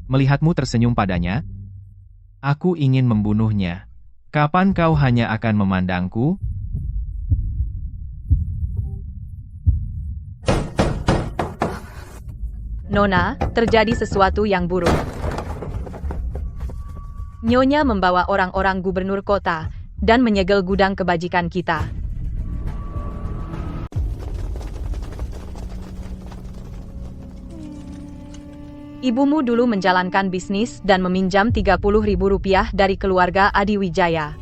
Melihatmu tersenyum padanya, aku ingin membunuhnya. Kapan kau hanya akan memandangku? Nona, terjadi sesuatu yang buruk. Nyonya membawa orang-orang gubernur kota dan menyegel gudang kebajikan kita. Ibumu dulu menjalankan bisnis dan meminjam Rp30.000 dari keluarga Adiwijaya.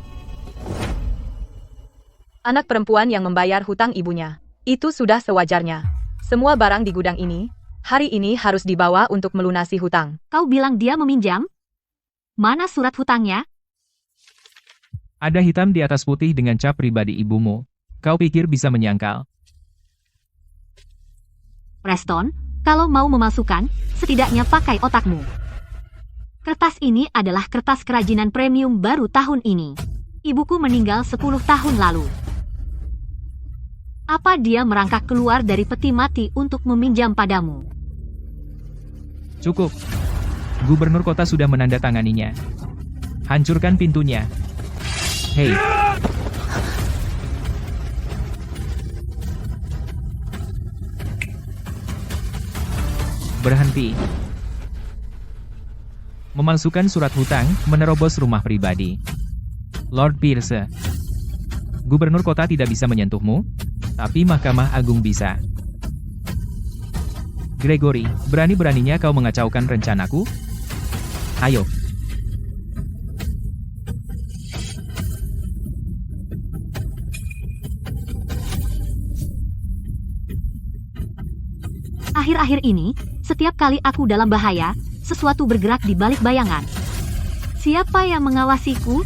Anak perempuan yang membayar hutang ibunya. Itu sudah sewajarnya. Semua barang di gudang ini, hari ini harus dibawa untuk melunasi hutang. Kau bilang dia meminjam? Mana surat hutangnya? Ada hitam di atas putih dengan cap pribadi ibumu. Kau pikir bisa menyangkal? Preston, kalau mau memasukkan, setidaknya pakai otakmu. Kertas ini adalah kertas kerajinan premium baru tahun ini. Ibuku meninggal 10 tahun lalu. Apa dia merangkak keluar dari peti mati untuk meminjam padamu? Cukup. Gubernur kota sudah menandatanganinya. Hancurkan pintunya. Hei. Berhenti. Memalsukan surat hutang, menerobos rumah pribadi. Lord Pierce. Gubernur kota tidak bisa menyentuhmu, tapi Mahkamah Agung bisa. Gregory, berani-beraninya kau mengacaukan rencanaku? Ayo. Akhir-akhir ini, setiap kali aku dalam bahaya, sesuatu bergerak di balik bayangan. Siapa yang mengawasiku?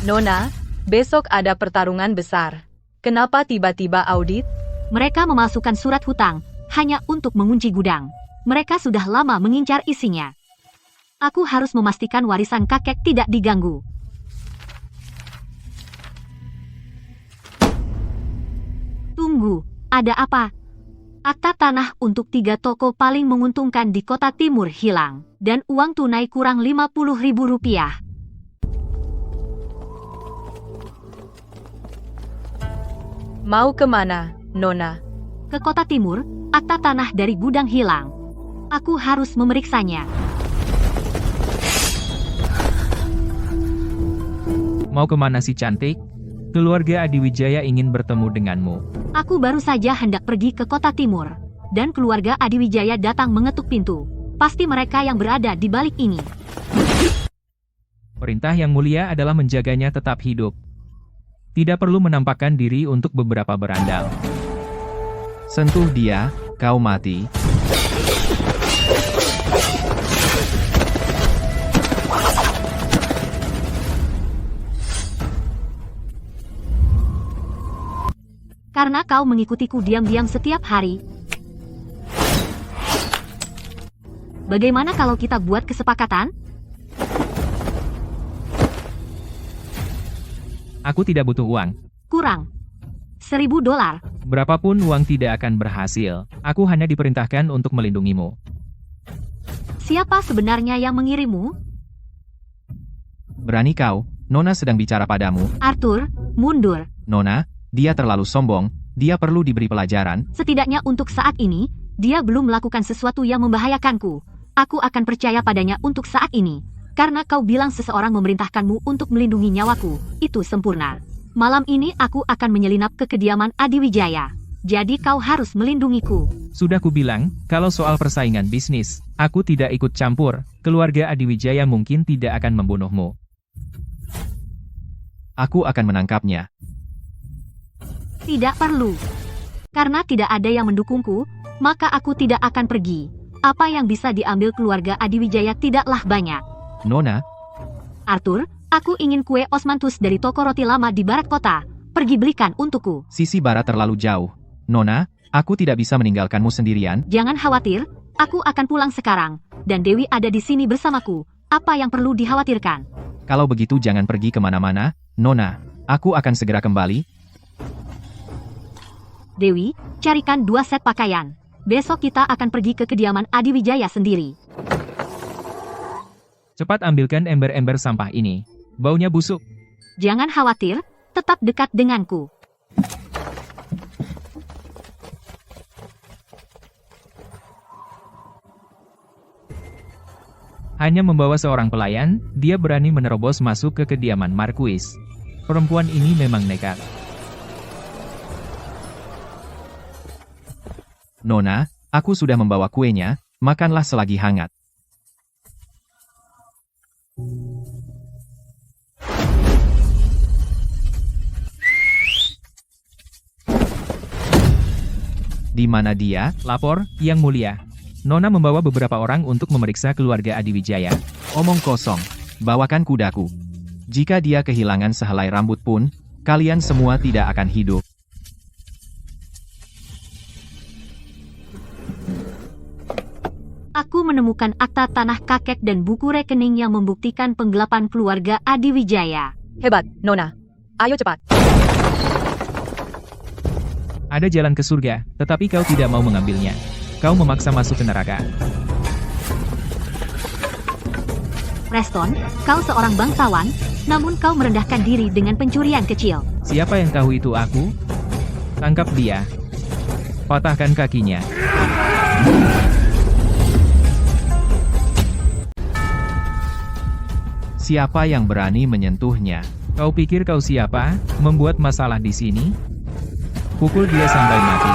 Nona, besok ada pertarungan besar. Kenapa tiba-tiba audit? Mereka memasukkan surat hutang, hanya untuk mengunci gudang. Mereka sudah lama mengincar isinya. Aku harus memastikan warisan kakek tidak diganggu. Tunggu, ada apa? Akta tanah untuk 3 toko paling menguntungkan di kota timur hilang, dan uang tunai kurang Rp50.000. Mau kemana, Nona? Ke kota timur, akta tanah dari gudang hilang. Aku harus memeriksanya. Mau kemana si cantik? Keluarga Adiwijaya ingin bertemu denganmu. Aku baru saja hendak pergi ke kota timur, dan keluarga Adiwijaya datang mengetuk pintu. Pasti mereka yang berada di balik ini. Perintah yang mulia adalah menjaganya tetap hidup. Tidak perlu menampakkan diri untuk beberapa berandal. Sentuh dia, kau mati. Karena kau mengikutiku diam-diam setiap hari. Bagaimana kalau kita buat kesepakatan? Aku tidak butuh uang. Kurang. $1.000. Berapapun uang tidak akan berhasil. Aku hanya diperintahkan untuk melindungimu. Siapa sebenarnya yang mengirimmu? Berani kau, Nona sedang bicara padamu. Arthur, mundur. Nona, dia terlalu sombong, dia perlu diberi pelajaran. Setidaknya untuk saat ini, dia belum melakukan sesuatu yang membahayakanku. Aku akan percaya padanya untuk saat ini. Karena kau bilang seseorang memerintahkanmu untuk melindungi nyawaku, itu sempurna. Malam ini aku akan menyelinap ke kediaman Adiwijaya. Jadi kau harus melindungiku. Sudah kubilang, kalau soal persaingan bisnis, aku tidak ikut campur. Keluarga Adiwijaya mungkin tidak akan membunuhmu. Aku akan menangkapnya. Tidak perlu. Karena tidak ada yang mendukungku, maka aku tidak akan pergi. Apa yang bisa diambil keluarga Adiwijaya tidaklah banyak. Nona, Arthur, aku ingin kue osmanthus dari toko roti lama di barat kota. Pergi belikan untukku. sisi barat terlalu jauh. Nona, aku tidak bisa meninggalkanmu sendirian. Jangan khawatir, aku akan pulang sekarang. Dan Dewi ada di sini bersamaku. Apa yang perlu dikhawatirkan? Kalau begitu jangan pergi kemana-mana, Nona. Aku akan segera kembali. Dewi, carikan 2 set pakaian. Besok kita akan pergi ke kediaman Adiwijaya sendiri. Cepat ambilkan ember-ember sampah ini. Baunya busuk. Jangan khawatir, tetap dekat denganku. Hanya membawa seorang pelayan, dia berani menerobos masuk ke kediaman Marquis. Perempuan ini memang nekat. Nona, aku sudah membawa kuenya, makanlah selagi hangat. Di mana dia? Lapor, Yang Mulia. Nona membawa beberapa orang untuk memeriksa keluarga Adiwijaya. Omong kosong. Bawakan kudaku. Jika dia kehilangan sehelai rambut pun, kalian semua tidak akan hidup. Aku menemukan akta tanah kakek dan buku rekening yang membuktikan penggelapan keluarga Adiwijaya. Hebat, Nona. Ayo cepat. Ada jalan ke surga, tetapi kau tidak mau mengambilnya. Kau memaksa masuk ke neraka. Preston, kau seorang bangsawan, namun kau merendahkan diri dengan pencurian kecil. Siapa yang tahu itu aku? Tangkap dia. Patahkan kakinya. Siapa yang berani menyentuhnya? Kau pikir kau siapa? Membuat masalah di sini? Pukul dia sampai mati.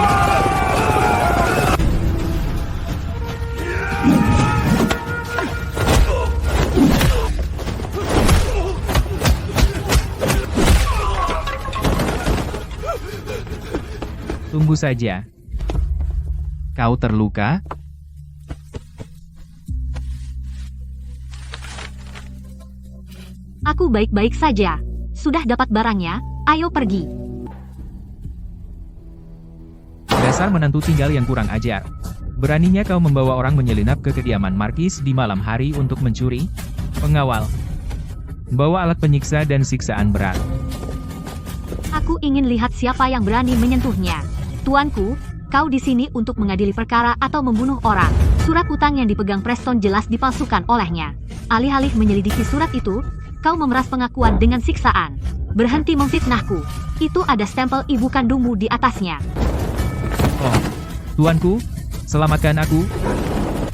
Tunggu saja. Kau terluka? Aku baik-baik saja. Sudah dapat barangnya, ayo pergi. Dasar menantu tinggal yang kurang ajar. Beraninya kau membawa orang menyelinap ke kediaman Markis di malam hari untuk mencuri? Pengawal. Bawa alat penyiksa dan siksaan berat. Aku ingin lihat siapa yang berani menyentuhnya. Tuanku, kau di sini untuk mengadili perkara atau membunuh orang. Surat utang yang dipegang Preston jelas dipalsukan olehnya. Alih-alih menyelidiki surat itu, kau memeras pengakuan dengan siksaan. Berhenti memfitnahku. Itu ada stempel ibu kandungmu di atasnya. Oh, tuanku, selamatkan aku.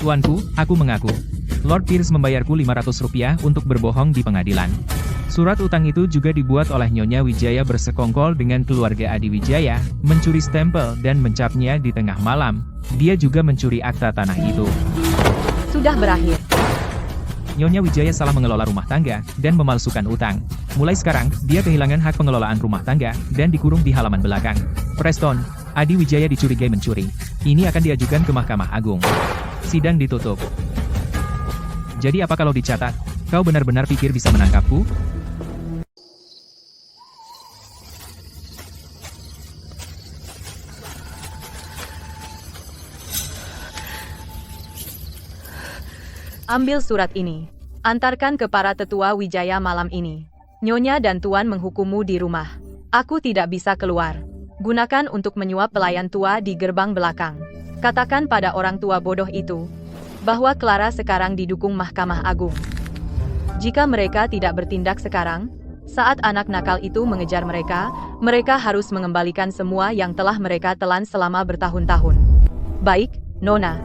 Tuanku, aku mengaku. Lord Pierce membayarku 500 rupiah untuk berbohong di pengadilan. Surat utang itu juga dibuat oleh Nyonya Wijaya bersekongkol dengan keluarga Adiwijaya, mencuri stempel dan mencapnya di tengah malam. Dia juga mencuri akta tanah itu. Sudah berakhir. Nyonya Wijaya salah mengelola rumah tangga dan memalsukan utang. Mulai sekarang, dia kehilangan hak pengelolaan rumah tangga dan dikurung di halaman belakang. Preston, Adiwijaya dicurigai mencuri. Ini akan diajukan ke Mahkamah Agung. Sidang ditutup. Jadi apa kalau dicatat? Kau benar-benar pikir bisa menangkapku? Ambil surat ini. Antarkan ke para tetua Wijaya malam ini. Nyonya dan Tuan menghukummu di rumah. Aku tidak bisa keluar. Gunakan untuk menyuap pelayan tua di gerbang belakang. Katakan pada orang tua bodoh itu bahwa Clara sekarang didukung Mahkamah Agung. Jika mereka tidak bertindak sekarang, saat anak nakal itu mengejar mereka, mereka harus mengembalikan semua yang telah mereka telan selama bertahun-tahun. Baik, Nona.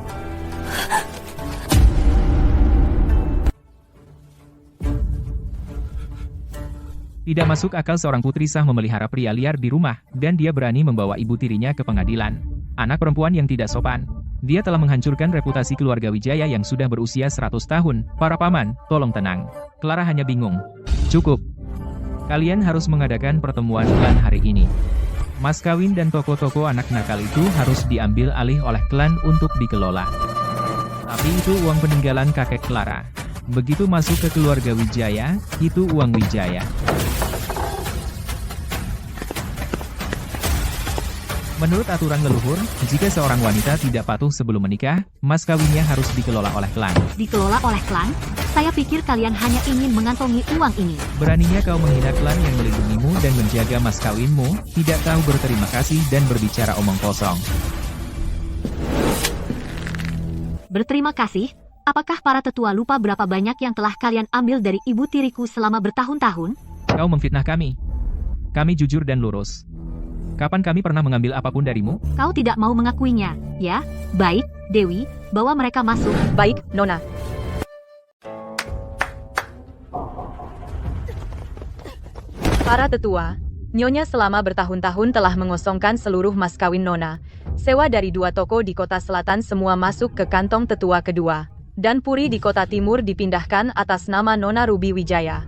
Tidak masuk akal seorang putri sah memelihara pria liar di rumah, dan dia berani membawa ibu tirinya ke pengadilan. Anak perempuan yang tidak sopan. Dia telah menghancurkan reputasi keluarga Wijaya yang sudah berusia 100 tahun. Para paman, tolong tenang. Clara hanya bingung. Cukup. Kalian harus mengadakan pertemuan klan hari ini. Mas kawin dan toko-toko anak nakal itu harus diambil alih oleh klan untuk dikelola. Tapi itu uang peninggalan kakek Clara. Begitu masuk ke keluarga Wijaya, itu uang Wijaya. Menurut aturan leluhur, jika seorang wanita tidak patuh sebelum menikah, mas kawinnya harus dikelola oleh klan. Dikelola oleh klan? Saya pikir kalian hanya ingin mengantongi uang ini. Beraninya kau menghina klan yang melindungimu dan menjaga mas kawinmu, tidak tahu berterima kasih dan berbicara omong kosong. Berterima kasih? Apakah para tetua lupa berapa banyak yang telah kalian ambil dari ibu tiriku selama bertahun-tahun? Kau memfitnah kami. Kami jujur dan lurus. Kapan kami pernah mengambil apapun darimu? Kau tidak mau mengakuinya, ya? Baik, Dewi, bawa mereka masuk. Baik, Nona. Para tetua, Nyonya selama bertahun-tahun telah mengosongkan seluruh mas kawin Nona. Sewa dari 2 toko di kota selatan semua masuk ke kantong tetua kedua. Dan puri di kota timur dipindahkan atas nama Nona Ruby Wijaya.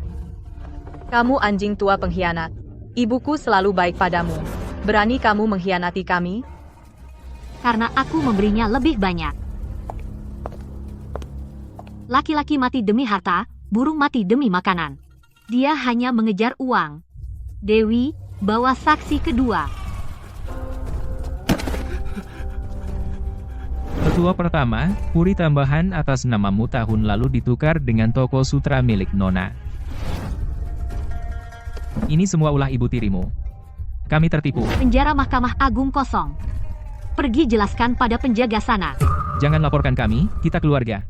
Kamu anjing tua pengkhianat. Ibuku selalu baik padamu. Berani kamu mengkhianati kami? Karena aku memberinya lebih banyak. Laki-laki mati demi harta, burung mati demi makanan. Dia hanya mengejar uang. Dewi, bawa saksi kedua. Tetua pertama, puri tambahan atas namamu tahun lalu ditukar dengan toko sutra milik Nona. Ini semua ulah ibu tirimu. Kami tertipu. Penjara Mahkamah Agung kosong. Pergi jelaskan pada penjaga sana. Jangan laporkan kami, kita keluarga.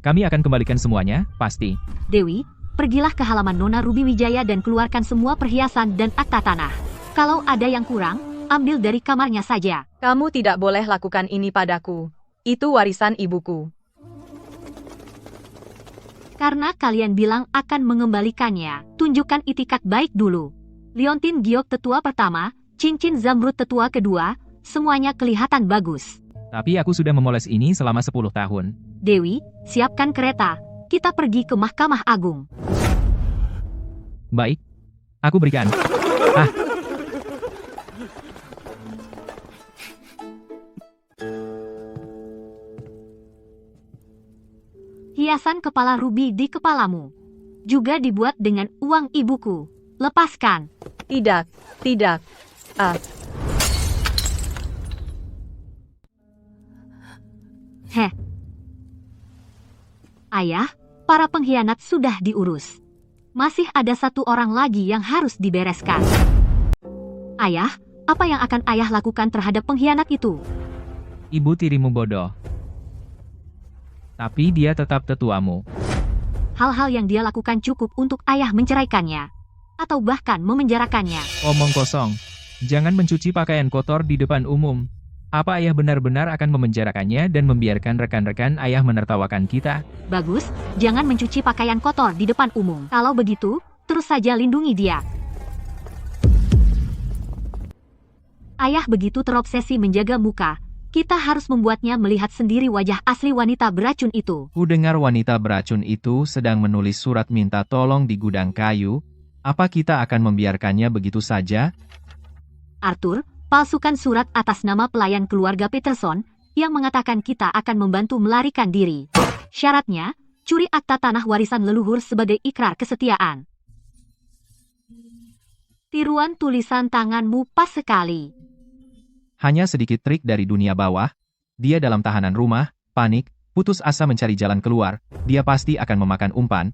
Kami akan kembalikan semuanya, pasti. Dewi, pergilah ke halaman Nona Ruby Wijaya dan keluarkan semua perhiasan dan akta tanah. Kalau ada yang kurang, ambil dari kamarnya saja. Kamu tidak boleh lakukan ini padaku. Itu warisan ibuku. Karena kalian bilang akan mengembalikannya, tunjukkan itikat baik dulu. Liontin Giok tetua pertama, cincin zamrud tetua kedua, semuanya kelihatan bagus. Tapi aku sudah memoles ini selama 10 tahun. Dewi, siapkan kereta. Kita pergi ke Mahkamah Agung. Baik. Aku berikan. Hiasan kepala ruby di kepalamu. Juga dibuat dengan uang ibuku. Lepaskan. Tidak, tidak. Heh. Ayah, para pengkhianat sudah diurus. Masih ada 1 orang lagi yang harus dibereskan. Ayah, apa yang akan ayah lakukan terhadap pengkhianat itu? Ibu tirimu bodoh. Tapi dia tetap tetuamu. Hal-hal yang dia lakukan cukup untuk ayah menceraikannya. Atau bahkan memenjarakannya. Omong kosong. Jangan mencuci pakaian kotor di depan umum. Apa ayah benar-benar akan memenjarakannya dan membiarkan rekan-rekan ayah menertawakan kita? Bagus, jangan mencuci pakaian kotor di depan umum. Kalau begitu, terus saja lindungi dia. Ayah begitu terobsesi menjaga muka. Kita harus membuatnya melihat sendiri wajah asli wanita beracun itu. Ku dengar wanita beracun itu sedang menulis surat minta tolong di gudang kayu. Apa kita akan membiarkannya begitu saja? Arthur, palsukan surat atas nama pelayan keluarga Peterson, yang mengatakan kita akan membantu melarikan diri. Syaratnya, curi akta tanah warisan leluhur sebagai ikrar kesetiaan. Tiruan tulisan tanganmu pas sekali. Hanya sedikit trik dari dunia bawah. Dia dalam tahanan rumah, panik, putus asa mencari jalan keluar. Dia pasti akan memakan umpan.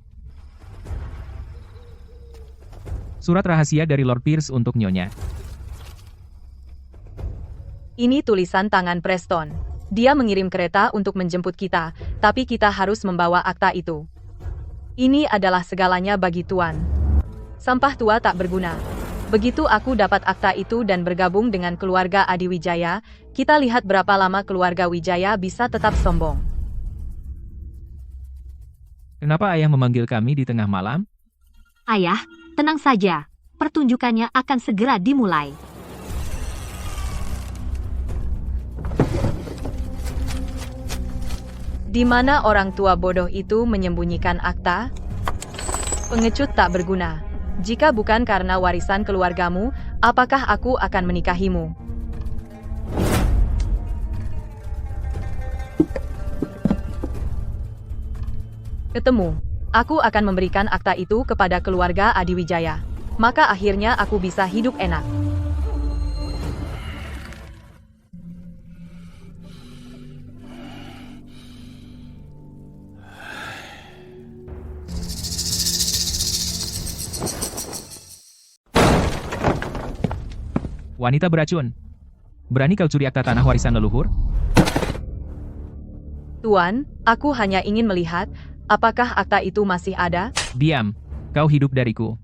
Surat rahasia dari Lord Pierce untuk Nyonya. Ini tulisan tangan Preston. Dia mengirim kereta untuk menjemput kita, tapi kita harus membawa akta itu. Ini adalah segalanya bagi Tuan. Sampah tua tak berguna. Begitu aku dapat akta itu dan bergabung dengan keluarga Adi Wijaya, kita lihat berapa lama keluarga Wijaya bisa tetap sombong. Kenapa ayah memanggil kami di tengah malam? Ayah, tenang saja. Pertunjukannya akan segera dimulai. Di mana orang tua bodoh itu menyembunyikan akta? Pengecut tak berguna. Jika bukan karena warisan keluargamu, apakah aku akan menikahimu? Ketemu. Aku akan memberikan akta itu kepada keluarga Adi Wijaya. Maka akhirnya aku bisa hidup enak. Wanita beracun. Berani kau curi akta tanah warisan leluhur? Tuan, aku hanya ingin melihat, apakah akta itu masih ada? Diam. Kau hidup dariku.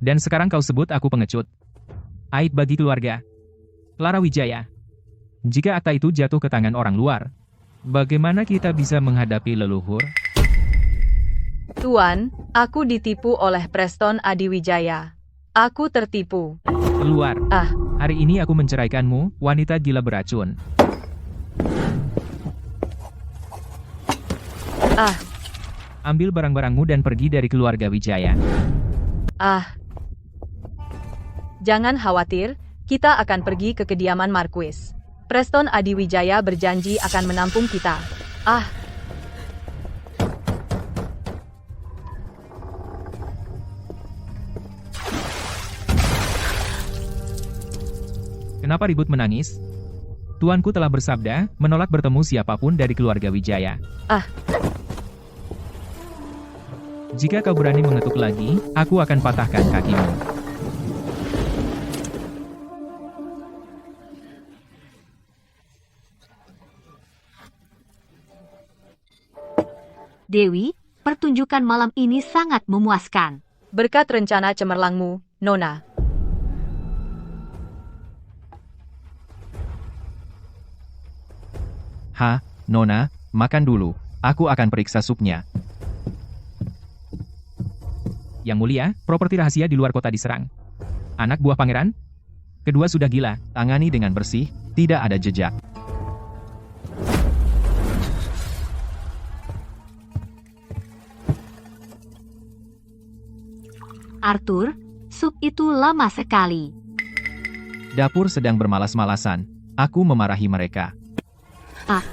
Dan sekarang kau sebut aku pengecut. Aib bagi keluarga. Clara Wijaya. Jika akta itu jatuh ke tangan orang luar, bagaimana kita bisa menghadapi leluhur? Tuan, aku ditipu oleh Preston Adiwijaya. Aku tertipu. Keluar. Ah, Hari ini aku menceraikanmu, wanita gila beracun. ah, Ambil barang-barangmu dan pergi dari keluarga Wijaya. ah. Jangan khawatir, kita akan pergi ke kediaman Marquis. Preston Adiwijaya berjanji akan menampung kita. Ah, Kenapa ribut menangis? Tuanku telah bersabda, menolak bertemu siapapun dari keluarga Wijaya. Ah. Jika kau berani mengetuk lagi, aku akan patahkan kakimu. Dewi, pertunjukan malam ini sangat memuaskan. berkat rencana cemerlangmu, Nona. Nona, makan dulu. Aku akan periksa supnya. Yang mulia, properti rahasia di luar kota diserang. Anak buah pangeran? Kedua sudah gila. Tangani dengan bersih, tidak ada jejak. Arthur, sup itu lama sekali. Dapur sedang bermalas-malasan. Aku memarahi mereka. Ah.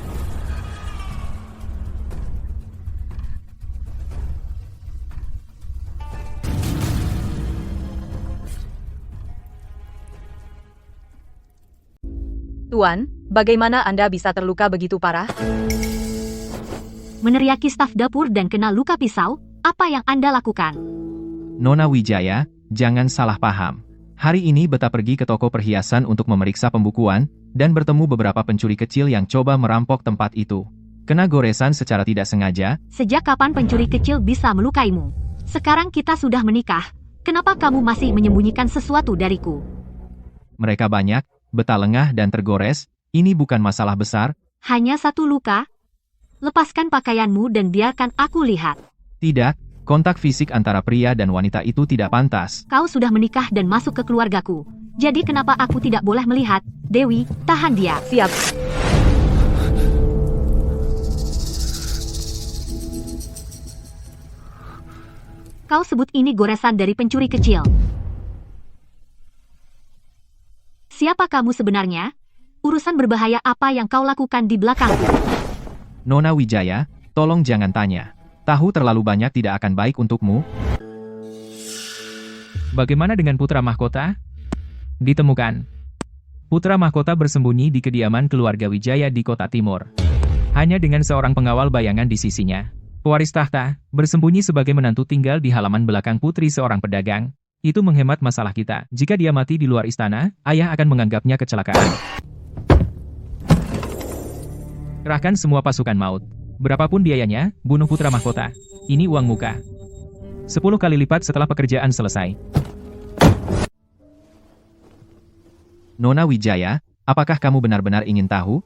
Tuan, bagaimana Anda bisa terluka begitu parah? Meneriaki staf dapur dan kena luka pisau, apa yang Anda lakukan? Nona Wijaya, jangan salah paham. Hari ini Beta pergi ke toko perhiasan untuk memeriksa pembukuan, dan bertemu beberapa pencuri kecil yang coba merampok tempat itu. Kena goresan secara tidak sengaja. Sejak kapan pencuri kecil bisa melukaimu? Sekarang kita sudah menikah, kenapa kamu masih menyembunyikan sesuatu dariku? Mereka banyak, Beta lengah dan tergores. Ini bukan masalah besar. Hanya satu luka? Lepaskan pakaianmu dan biarkan aku lihat. Tidak, kontak fisik antara pria dan wanita itu tidak pantas. Kau sudah menikah dan masuk ke keluargaku. Jadi kenapa aku tidak boleh melihat? Dewi, tahan dia. Siap. Kau sebut ini goresan dari pencuri kecil. Siapa kamu sebenarnya? Urusan berbahaya apa yang kau lakukan di belakangku? Nona Wijaya, tolong jangan tanya. Tahu terlalu banyak tidak akan baik untukmu. Bagaimana dengan putra mahkota? Ditemukan. Putra mahkota bersembunyi di kediaman keluarga Wijaya di kota timur. Hanya dengan seorang pengawal bayangan di sisinya. Pewaris tahta, bersembunyi sebagai menantu tinggal di halaman belakang putri seorang pedagang. Itu menghemat masalah kita. Jika dia mati di luar istana, ayah akan menganggapnya kecelakaan. Kerahkan semua pasukan maut. Berapapun biayanya, bunuh putra mahkota. Ini uang muka. 10 kali lipat setelah pekerjaan selesai. Nona Wijaya, apakah kamu benar-benar ingin tahu?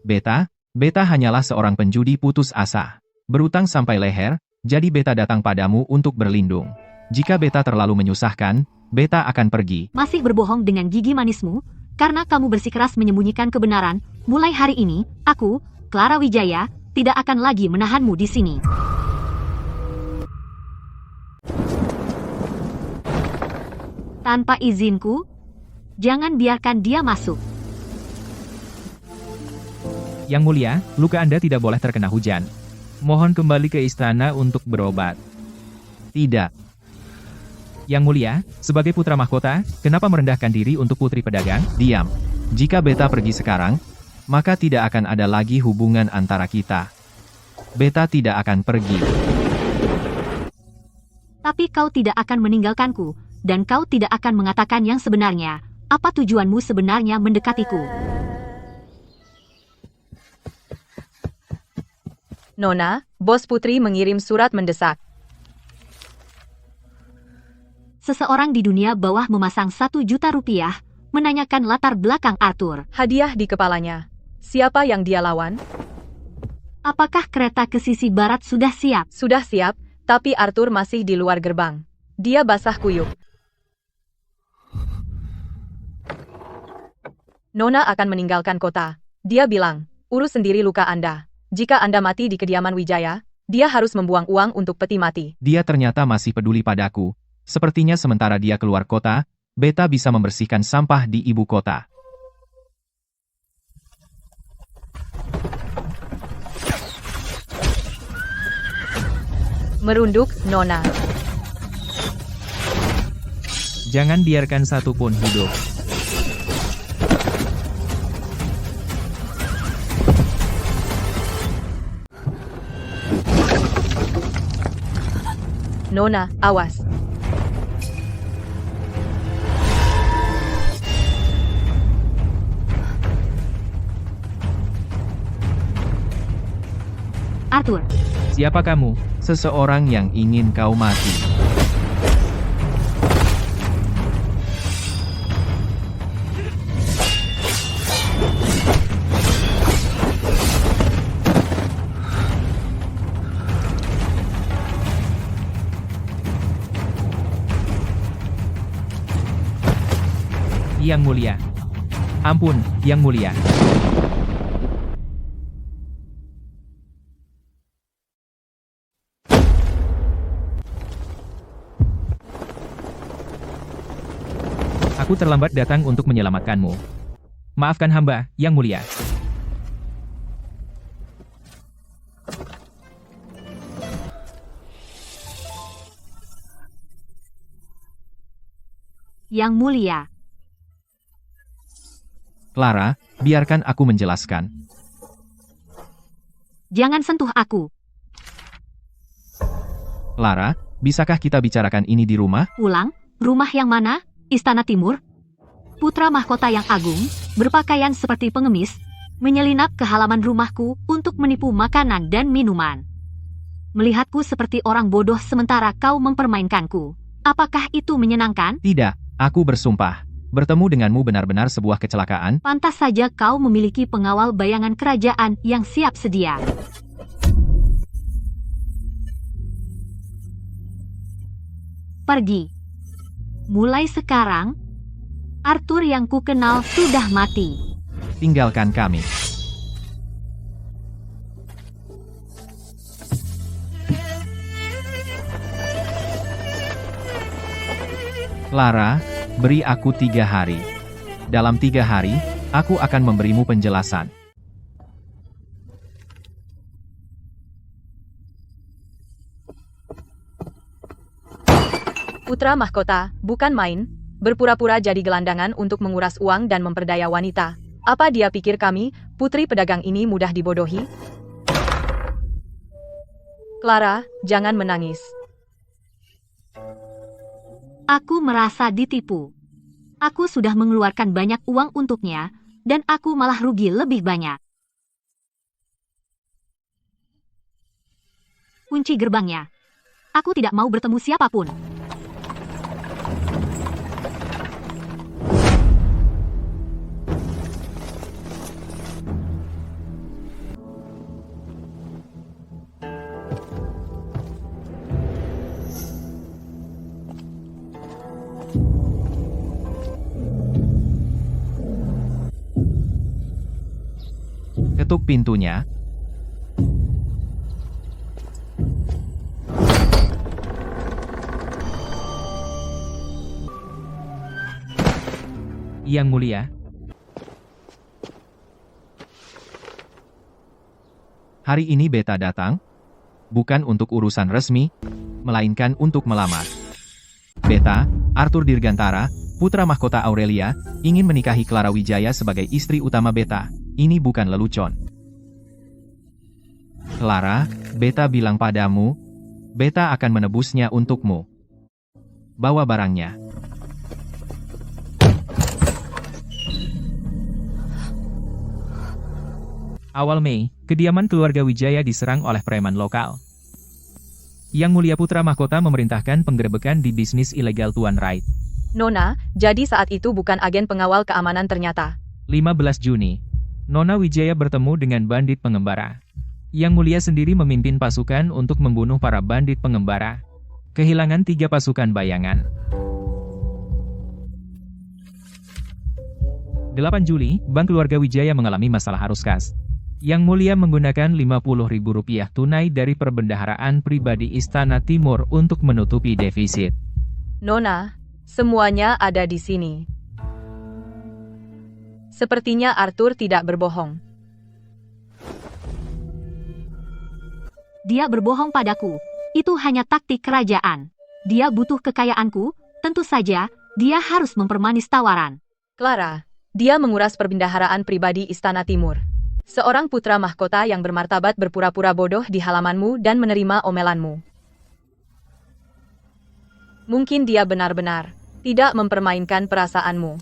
Beta hanyalah seorang penjudi putus asa. Berutang sampai leher, jadi Beta datang padamu untuk berlindung. Jika Beta terlalu menyusahkan, Beta akan pergi. Masih berbohong dengan gigi manismu? Karena kamu bersikeras menyembunyikan kebenaran, mulai hari ini, aku, Clara Wijaya, tidak akan lagi menahanmu di sini. Tanpa izinku, jangan biarkan dia masuk. Yang mulia, luka Anda tidak boleh terkena hujan. Mohon kembali ke istana untuk berobat. Tidak. Yang mulia, sebagai putra mahkota, kenapa merendahkan diri untuk putri pedagang? Diam. Jika Beta pergi sekarang, maka tidak akan ada lagi hubungan antara kita. Beta tidak akan pergi. Tapi kau tidak akan meninggalkanku, dan kau tidak akan mengatakan yang sebenarnya. apa tujuanmu sebenarnya mendekatiku? Nona, bos Putri mengirim surat mendesak. Seseorang di dunia bawah memasang 1 juta rupiah, menanyakan latar belakang Arthur. Hadiah di kepalanya. Siapa yang dia lawan? Apakah kereta ke sisi barat sudah siap? Sudah siap, tapi Arthur masih di luar gerbang. Dia basah kuyup. Nona akan meninggalkan kota. Dia bilang, urus sendiri luka Anda. Jika Anda mati di kediaman Wijaya, dia harus membuang uang untuk peti mati. Dia ternyata masih peduli padaku. Sepertinya sementara dia keluar kota, Beta bisa membersihkan sampah di ibu kota. Merunduk, Nona. Jangan biarkan satupun hidup. Nona, awas. Arthur, Siapa kamu? Seseorang yang ingin kau mati. Yang Mulia. Ampun, Yang Mulia. Aku terlambat datang untuk menyelamatkanmu. Maafkan hamba, Yang Mulia. Yang Mulia. Clara, biarkan aku menjelaskan. Jangan sentuh aku. Clara, bisakah kita bicarakan ini di rumah? Ulang, rumah yang mana? Istana Timur? Putra mahkota yang agung, berpakaian seperti pengemis, menyelinap ke halaman rumahku untuk menipu makanan dan minuman. Melihatku seperti orang bodoh sementara kau mempermainkanku. Apakah itu menyenangkan? Tidak, aku bersumpah. Bertemu denganmu benar-benar sebuah kecelakaan. Pantas saja kau memiliki pengawal bayangan kerajaan yang siap sedia. Pergi. Mulai sekarang, Arthur yang kukenal sudah mati. Tinggalkan kami. Clara, beri aku 3 hari. Dalam 3 hari, aku akan memberimu penjelasan. Putra mahkota, bukan main, berpura-pura jadi gelandangan untuk menguras uang dan memperdaya wanita. Apa dia pikir kami, putri pedagang ini mudah dibodohi? Clara, jangan menangis. Aku merasa ditipu. Aku sudah mengeluarkan banyak uang untuknya, dan aku malah rugi lebih banyak. Kunci gerbangnya. Aku tidak mau bertemu siapapun. Ketuk pintunya. Yang Mulia. Hari ini Beta datang, bukan untuk urusan resmi, melainkan untuk melamar. Beta, Arthur Dirgantara, putra mahkota Aurelia, ingin menikahi Clara Wijaya sebagai istri utama Beta. Ini bukan lelucon. Clara, Beta bilang padamu, Beta akan menebusnya untukmu. Bawa barangnya. Awal Mei, kediaman keluarga Wijaya diserang oleh preman lokal. Yang Mulia Putra Mahkota memerintahkan penggerebekan di bisnis ilegal Tuan Wright. Nona, jadi saat itu bukan agen pengawal keamanan ternyata. 15 Juni, Nona Wijaya bertemu dengan bandit pengembara. Yang Mulia sendiri memimpin pasukan untuk membunuh para bandit pengembara. Kehilangan 3 pasukan bayangan. 8 Juli, Bank Keluarga Wijaya mengalami masalah arus kas. Yang Mulia menggunakan Rp50.000 tunai dari perbendaharaan pribadi Istana Timur untuk menutupi defisit. Nona, semuanya ada di sini. Sepertinya Arthur tidak berbohong. Dia berbohong padaku. Itu hanya taktik kerajaan. Dia butuh kekayaanku, tentu saja, dia harus mempermanis tawaran. Clara, dia menguras perbendaharaan pribadi Istana Timur. Seorang putra mahkota yang bermartabat berpura-pura bodoh di halamanmu dan menerima omelanmu. Mungkin dia benar-benar tidak mempermainkan perasaanmu.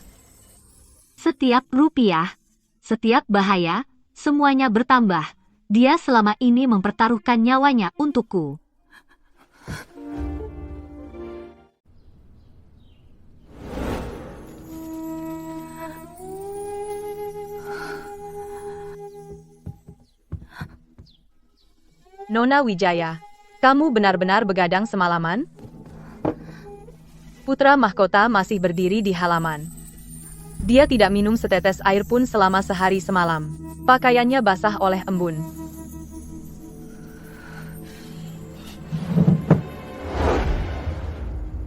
Setiap rupiah, setiap bahaya, semuanya bertambah. Dia selama ini mempertaruhkan nyawanya untukku. Nona Wijaya, kamu benar-benar begadang semalaman? Putra mahkota masih berdiri di halaman. Dia tidak minum setetes air pun selama sehari semalam. Pakaiannya basah oleh embun.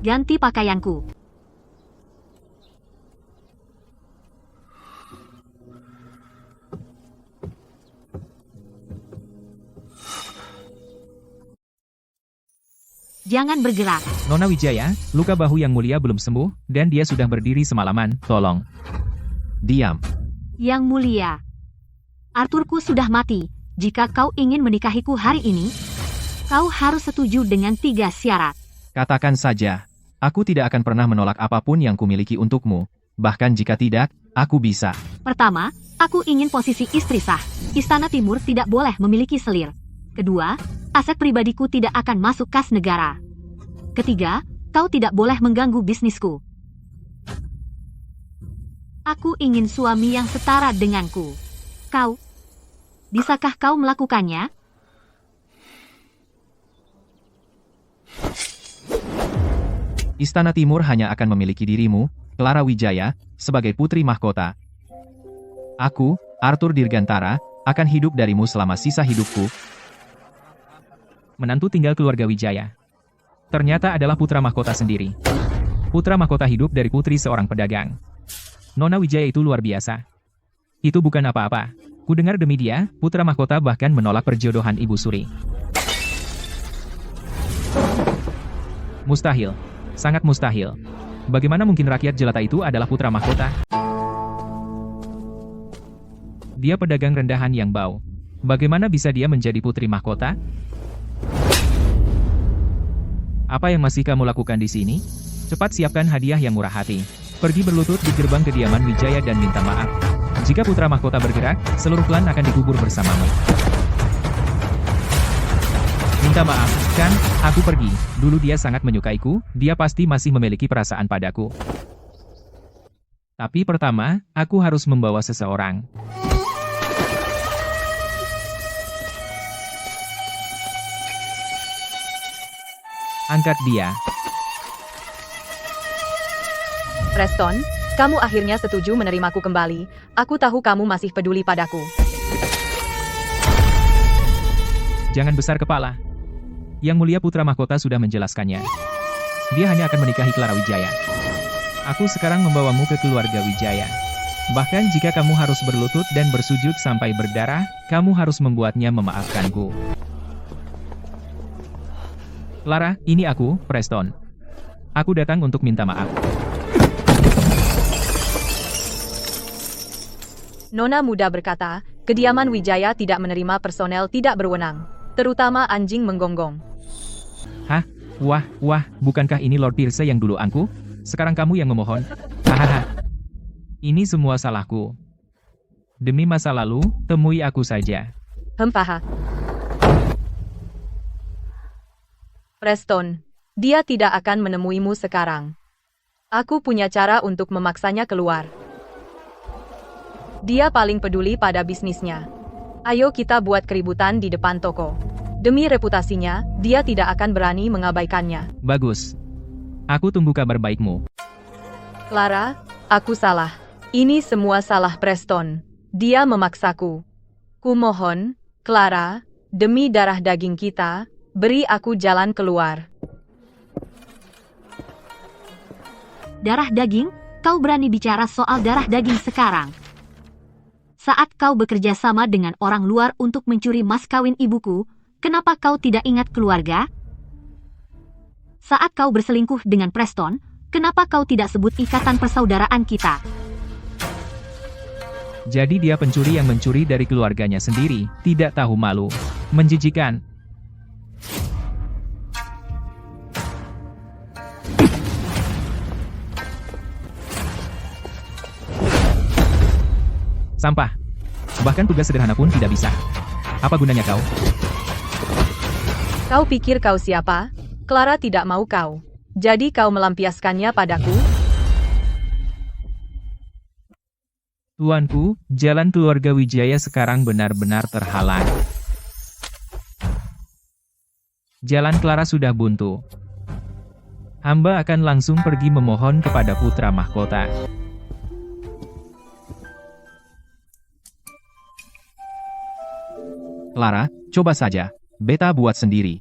Ganti pakaianku. Jangan bergerak. Nona Wijaya, luka bahu Yang Mulia belum sembuh, dan dia sudah berdiri semalaman, tolong. Diam. Yang Mulia, Arthurku sudah mati. Jika kau ingin menikahiku hari ini, kau harus setuju dengan 3 syarat. Katakan saja. Aku tidak akan pernah menolak apapun yang kumiliki untukmu. Bahkan jika tidak, aku bisa. Pertama, aku ingin posisi istri sah. Istana Timur tidak boleh memiliki selir. Kedua, aset pribadiku tidak akan masuk kas negara. Ketiga, kau tidak boleh mengganggu bisnisku. Aku ingin suami yang setara denganku. Kau, bisakah kau melakukannya? Istana Timur hanya akan memiliki dirimu, Clara Wijaya, sebagai putri mahkota. Aku, Arthur Dirgantara, akan hidup darimu selama sisa hidupku. Menantu tinggal keluarga Wijaya. Ternyata adalah putra mahkota sendiri. Putra mahkota hidup dari putri seorang pedagang. Nona Wijaya itu luar biasa. Itu bukan apa-apa. Kudengar demi dia, putra mahkota bahkan menolak perjodohan Ibu Suri. Mustahil. Sangat mustahil. Bagaimana mungkin rakyat jelata itu adalah putra mahkota? Dia pedagang rendahan yang bau. Bagaimana bisa dia menjadi putri mahkota? Apa yang masih kamu lakukan di sini? Cepat siapkan hadiah yang murah hati. Pergi berlutut di gerbang kediaman Wijaya dan minta maaf. Jika putra mahkota bergerak, seluruh klan akan dikubur bersamamu. Minta maaf, kan? Aku pergi. Dulu dia sangat menyukaiku, dia pasti masih memiliki perasaan padaku. Tapi pertama, aku harus membawa seseorang. Angkat dia. Preston, kamu akhirnya setuju menerimaku kembali. Aku tahu kamu masih peduli padaku. Jangan besar kepala. Yang Mulia Putra Mahkota sudah menjelaskannya. Dia hanya akan menikahi Clara Wijaya. Aku sekarang membawamu ke keluarga Wijaya. Bahkan jika kamu harus berlutut dan bersujud sampai berdarah, kamu harus membuatnya memaafkanku. Clara, ini aku, Preston. Aku datang untuk minta maaf. Nona muda berkata, kediaman Wijaya tidak menerima personel tidak berwenang, terutama anjing menggonggong. Hah? Wah, bukankah ini Lord Pierce yang dulu angku? Sekarang kamu yang memohon. Hahaha. Ini semua salahku. Demi masa lalu, temui aku saja. Hempaha. Preston, dia tidak akan menemuimu sekarang. Aku punya cara untuk memaksanya keluar. Dia paling peduli pada bisnisnya. Ayo kita buat keributan di depan toko. Demi reputasinya, dia tidak akan berani mengabaikannya. Bagus. Aku tunggu kabar baikmu. Clara, aku salah. Ini semua salah Preston. Dia memaksaku. Kumohon, Clara, demi darah daging kita, beri aku jalan keluar. Darah daging? Kau berani bicara soal darah daging sekarang? Saat kau bekerja sama dengan orang luar untuk mencuri mas kawin ibuku, kenapa kau tidak ingat keluarga? Saat kau berselingkuh dengan Preston, kenapa kau tidak sebut ikatan persaudaraan kita? Jadi dia pencuri yang mencuri dari keluarganya sendiri, tidak tahu malu. Menjijikan. Sampah. Bahkan tugas sederhana pun tidak bisa. Apa gunanya kau? Kau pikir kau siapa? Clara tidak mau kau. Jadi kau melampiaskannya padaku? Tuanku, jalan keluarga Wijaya sekarang benar-benar terhalang. Jalan Clara sudah buntu. Hamba akan langsung pergi memohon kepada putra mahkota. Clara, coba saja. Beta buat sendiri.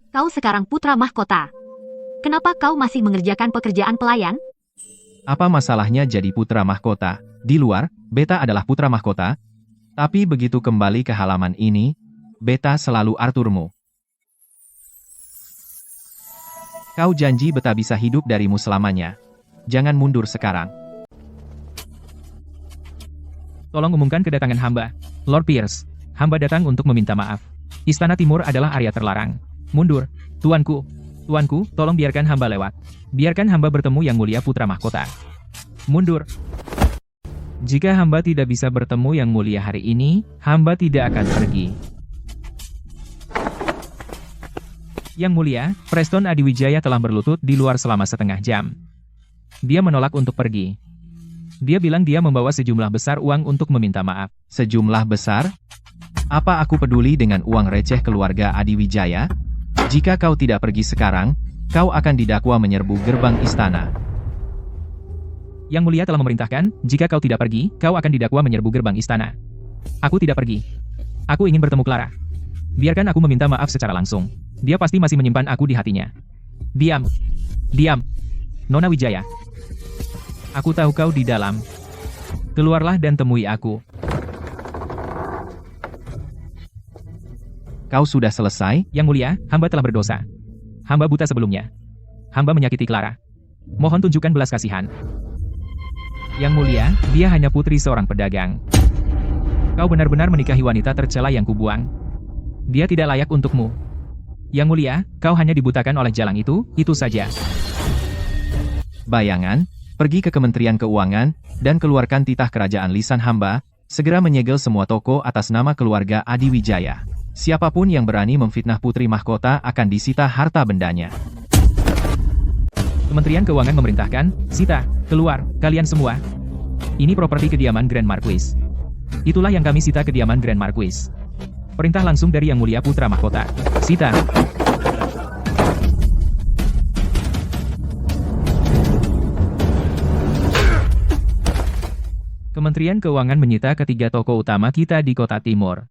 Kau sekarang putra mahkota. Kenapa kau masih mengerjakan pekerjaan pelayan? Apa masalahnya jadi putra mahkota? Di luar, Beta adalah putra mahkota. Tapi begitu kembali ke halaman ini, Beta selalu Arthurmu. Kau janji Beta bisa hidup darimu selamanya. Jangan mundur sekarang. Tolong umumkan kedatangan hamba. Lord Pierce, hamba datang untuk meminta maaf. Istana Timur adalah area terlarang. Mundur, tuanku. Tuanku, tolong biarkan hamba lewat. Biarkan hamba bertemu Yang Mulia Putra Mahkota. Mundur. Jika hamba tidak bisa bertemu Yang Mulia hari ini, hamba tidak akan pergi. Yang Mulia, Preston Adiwijaya telah berlutut di luar selama setengah jam. Dia menolak untuk pergi. Dia bilang dia membawa sejumlah besar uang untuk meminta maaf. Sejumlah besar? Apa aku peduli dengan uang receh keluarga Adiwijaya? Jika kau tidak pergi sekarang, kau akan didakwa menyerbu gerbang istana. Yang Mulia telah memerintahkan, jika kau tidak pergi, kau akan didakwa menyerbu gerbang istana. Aku tidak pergi. Aku ingin bertemu Clara. Biarkan aku meminta maaf secara langsung. Dia pasti masih menyimpan aku di hatinya. Diam. Diam. Nona Wijaya. Aku tahu kau di dalam. Keluarlah dan temui aku. Kau sudah selesai? Yang Mulia, hamba telah berdosa. Hamba buta sebelumnya. Hamba menyakiti Clara. Mohon tunjukkan belas kasihan. Yang Mulia, dia hanya putri seorang pedagang. Kau benar-benar menikahi wanita tercela yang kubuang. Dia tidak layak untukmu. Yang Mulia, kau hanya dibutakan oleh jalang itu saja. Bayangan, pergi ke Kementerian Keuangan, dan keluarkan titah kerajaan lisan hamba, segera menyegel semua toko atas nama keluarga Adiwijaya. Siapapun yang berani memfitnah putri mahkota akan disita harta bendanya. Kementerian Keuangan memerintahkan, Sita, keluar, kalian semua. Ini properti kediaman Grand Marquis. Itulah yang kami sita kediaman Grand Marquis. Perintah langsung dari Yang Mulia Putra Mahkota. Sita. Kementerian Keuangan menyita ketiga toko utama kita di kota timur.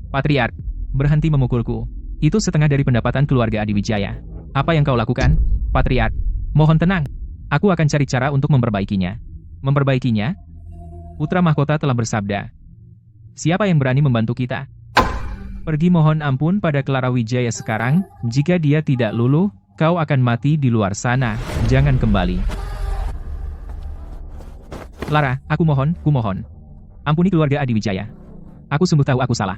Patriark, berhenti memukulku. Itu setengah dari pendapatan keluarga Adiwijaya. Apa yang kau lakukan, Patriark? Mohon tenang. Aku akan cari cara untuk memperbaikinya. Memperbaikinya? Putra Mahkota telah bersabda. Siapa yang berani membantu kita? Pergi mohon ampun pada Clara Wijaya sekarang. Jika dia tidak luluh, kau akan mati di luar sana. Jangan kembali. Clara, aku mohon. Ampuni keluarga Adiwijaya. Aku sungguh tahu aku salah.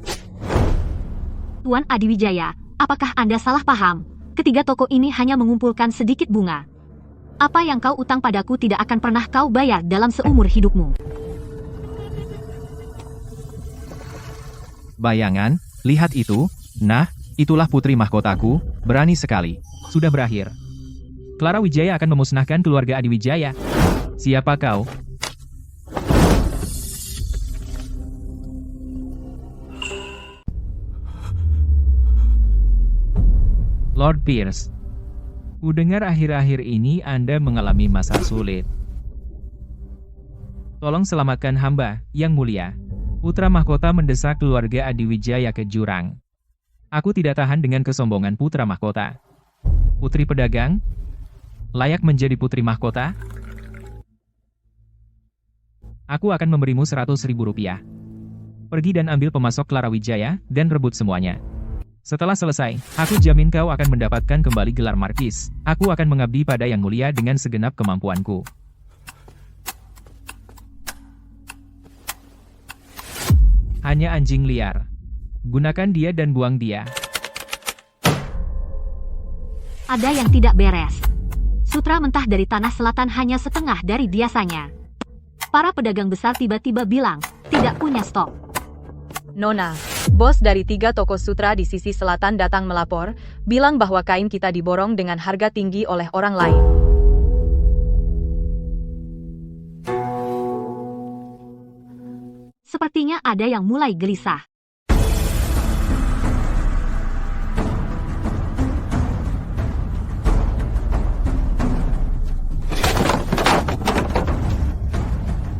Tuan Adiwijaya, apakah Anda salah paham? Ketiga toko ini hanya mengumpulkan sedikit bunga. Apa yang kau utang padaku tidak akan pernah kau bayar dalam seumur hidupmu. Bayangan, lihat itu. Nah, itulah putri mahkotaku, berani sekali. Sudah berakhir. Clara Wijaya akan memusnahkan keluarga Adiwijaya. Siapa kau? Lord Pierce. Kudengar akhir-akhir ini Anda mengalami masa sulit. Tolong selamatkan hamba, Yang Mulia. Putra mahkota mendesak keluarga Adiwijaya ke jurang. Aku tidak tahan dengan kesombongan putra mahkota. Putri pedagang? Layak menjadi putri mahkota? Aku akan memberimu 100.000 rupiah. Pergi dan ambil pemasok Clara Wijaya, dan rebut semuanya. Setelah selesai, aku jamin kau akan mendapatkan kembali gelar markis. Aku akan mengabdi pada Yang Mulia dengan segenap kemampuanku. Hanya anjing liar. Gunakan dia dan buang dia. Ada yang tidak beres. Sutra mentah dari tanah selatan hanya setengah dari biasanya. Para pedagang besar tiba-tiba bilang, tidak punya stok. Nona, bos dari 3 toko sutra di sisi selatan datang melapor, bilang bahwa kain kita diborong dengan harga tinggi oleh orang lain. Sepertinya ada yang mulai gelisah.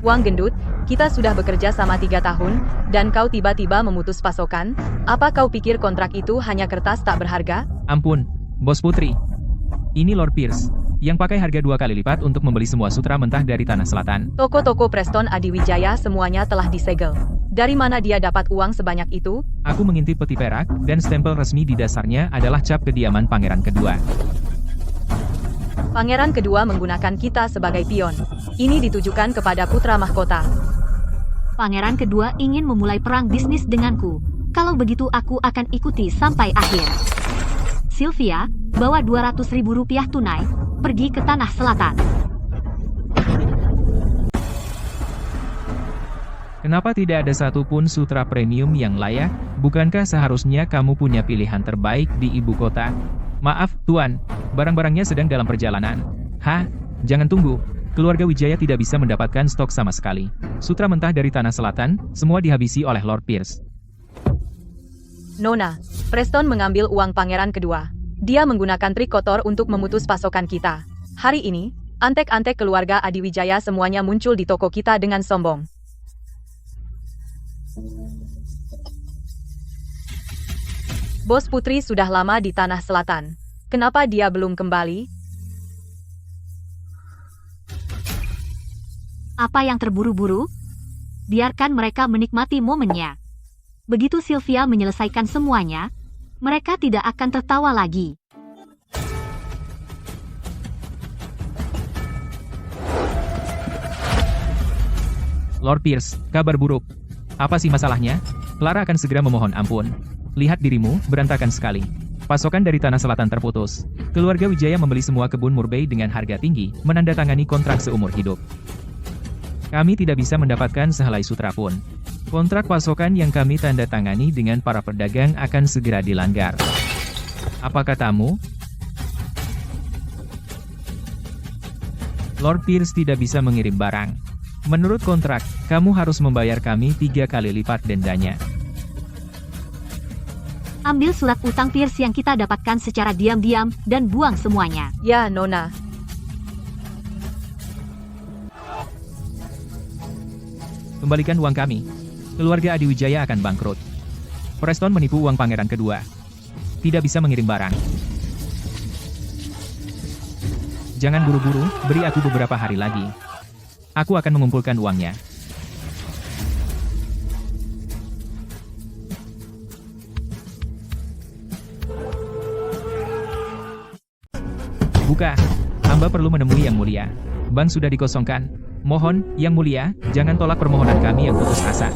Wang Gendut, kita sudah bekerja sama 3 tahun, dan kau tiba-tiba memutus pasokan? Apa kau pikir kontrak itu hanya kertas tak berharga? Ampun, Bos Putri. Ini Lord Pierce, yang pakai harga 2 kali lipat untuk membeli semua sutra mentah dari tanah selatan. Toko-toko Preston Adiwijaya semuanya telah disegel. Dari mana dia dapat uang sebanyak itu? Aku mengintip peti perak, dan stempel resmi di dasarnya adalah cap kediaman Pangeran Kedua. Pangeran Kedua menggunakan kita sebagai pion. Ini ditujukan kepada putra mahkota. Pangeran Kedua ingin memulai perang bisnis denganku. Kalau begitu aku akan ikuti sampai akhir. Sylvia, bawa 200.000 rupiah tunai, pergi ke tanah selatan. Kenapa tidak ada satupun sutra premium yang layak? Bukankah seharusnya kamu punya pilihan terbaik di ibu kota? Maaf, Tuan. Barang-barangnya sedang dalam perjalanan. Hah? Jangan tunggu. Keluarga Wijaya tidak bisa mendapatkan stok sama sekali. Sutra mentah dari tanah selatan, semua dihabisi oleh Lord Pierce. Nona, Preston mengambil uang Pangeran Kedua. Dia menggunakan trik kotor untuk memutus pasokan kita. Hari ini, antek-antek keluarga Adiwijaya semuanya muncul di toko kita dengan sombong. Bos Putri sudah lama di tanah selatan. Kenapa dia belum kembali? Apa yang terburu-buru? Biarkan mereka menikmati momennya. Begitu Sylvia menyelesaikan semuanya, mereka tidak akan tertawa lagi. Lord Pierce, kabar buruk. Apa sih masalahnya? Clara akan segera memohon ampun. Lihat dirimu, berantakan sekali. Pasokan dari tanah selatan terputus. Keluarga Wijaya membeli semua kebun murbei dengan harga tinggi, menandatangani kontrak seumur hidup. Kami tidak bisa mendapatkan sehelai sutra pun. Kontrak pasokan yang kami tanda tangani dengan para pedagang akan segera dilanggar. Apa katamu? Lord Pierce tidak bisa mengirim barang. Menurut kontrak, kamu harus membayar kami 3 kali lipat dendanya. Ambil surat utang Pierce yang kita dapatkan secara diam-diam, dan buang semuanya. Ya, Nona. Kembalikan uang kami. Keluarga Adiwijaya akan bangkrut. Preston menipu uang Pangeran Kedua. Tidak bisa mengirim barang. Jangan buru-buru, beri aku beberapa hari lagi. Aku akan mengumpulkan uangnya. Buka. Hamba perlu menemui Yang Mulia. Bank sudah dikosongkan. Mohon, Yang Mulia, jangan tolak permohonan kami yang putus asa.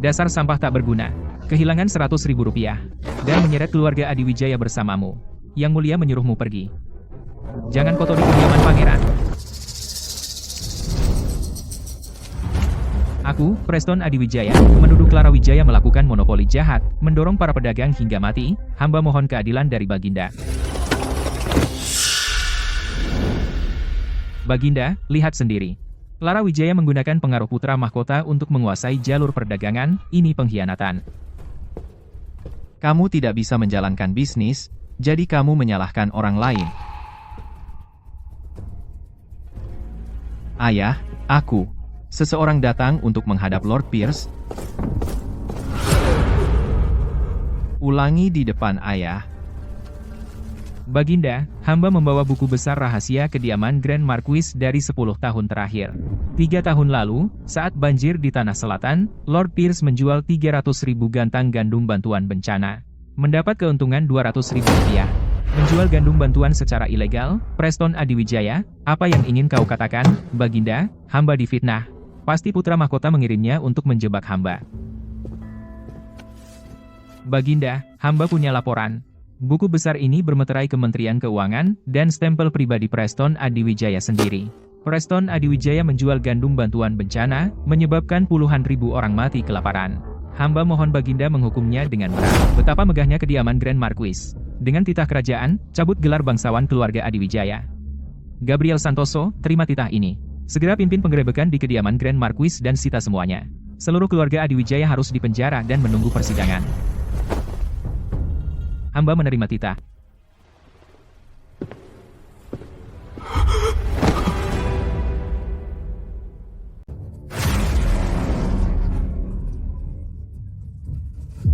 Dasar sampah tak berguna. Kehilangan 100.000 rupiah. Dan menyeret keluarga Adiwijaya bersamamu. Yang Mulia menyuruhmu pergi. Jangan kotori kediaman pangeran. Aku, Preston Adiwijaya, menuduh Clara Wijaya melakukan monopoli jahat, mendorong para pedagang hingga mati. Hamba mohon keadilan dari Baginda. Baginda, lihat sendiri. Clara Wijaya menggunakan pengaruh putra mahkota untuk menguasai jalur perdagangan. Ini pengkhianatan. Kamu tidak bisa menjalankan bisnis, jadi kamu menyalahkan orang lain. Ayah, aku. Seseorang datang untuk menghadap Lord Pierce. Ulangi di depan ayah. Baginda, hamba membawa buku besar rahasia kediaman Grand Marquis dari 10 tahun terakhir. 3 tahun lalu, saat banjir di Tanah Selatan, Lord Pierce menjual 300.000 gantang gandum bantuan bencana. Mendapat keuntungan Rp200.000. Menjual gandum bantuan secara ilegal. Preston Adiwijaya, apa yang ingin kau katakan, Baginda? Hamba difitnah. Pasti putra mahkota mengirimnya untuk menjebak hamba. Baginda, hamba punya laporan. Buku besar ini bermeterai Kementerian Keuangan dan stempel pribadi Preston Adiwijaya sendiri. Preston Adiwijaya menjual gandum bantuan bencana, menyebabkan puluhan ribu orang mati kelaparan. Hamba mohon Baginda menghukumnya dengan berat. Betapa megahnya kediaman Grand Marquis. Dengan titah kerajaan, cabut gelar bangsawan keluarga Adiwijaya. Gabriel Santoso, terima titah ini. Segera pimpin penggerebekan di kediaman Grand Marquis dan sita semuanya. Seluruh keluarga Adiwijaya harus dipenjara dan menunggu persidangan. Hamba menerima titah.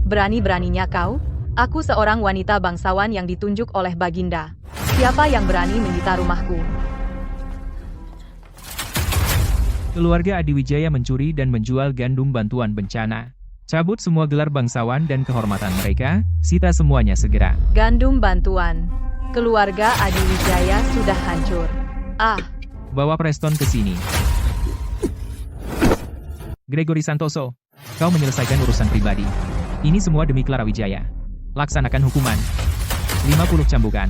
Berani-beraninya kau? Aku seorang wanita bangsawan yang ditunjuk oleh Baginda. Siapa yang berani menyita rumahku? Keluarga Adiwijaya mencuri dan menjual gandum bantuan bencana. Cabut semua gelar bangsawan dan kehormatan mereka, sita semuanya segera. Gandum bantuan. Keluarga Adiwijaya sudah hancur. Bawa Preston ke sini. Gregory Santoso, kau menyelesaikan urusan pribadi. Ini semua demi Clara Wijaya. Laksanakan hukuman. 50 cambukan.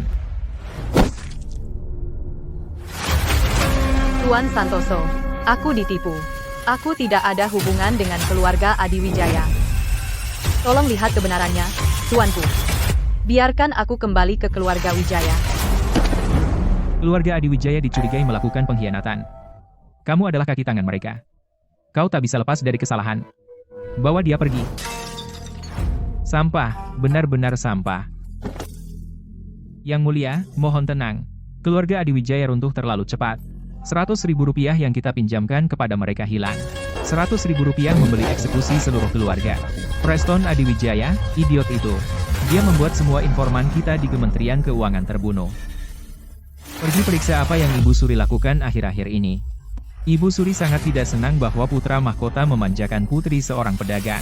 Tuan Santoso, aku ditipu. Aku tidak ada hubungan dengan keluarga Adiwijaya. Tolong lihat kebenarannya, tuanku. Biarkan aku kembali ke keluarga Wijaya. Keluarga Adiwijaya dicurigai melakukan pengkhianatan. Kamu adalah kaki tangan mereka. Kau tak bisa lepas dari kesalahan. Bawa dia pergi. Sampah, benar-benar sampah. Yang Mulia, mohon tenang. Keluarga Adiwijaya runtuh terlalu cepat. Rp100.000 yang kita pinjamkan kepada mereka hilang. Rp100.000 membeli eksekusi seluruh keluarga. Preston Adiwijaya, idiot itu. Dia membuat semua informan kita di Kementerian Keuangan terbunuh. Pergi periksa apa yang Ibu Suri lakukan akhir-akhir ini. Ibu Suri sangat tidak senang bahwa putra mahkota memanjakan putri seorang pedagang.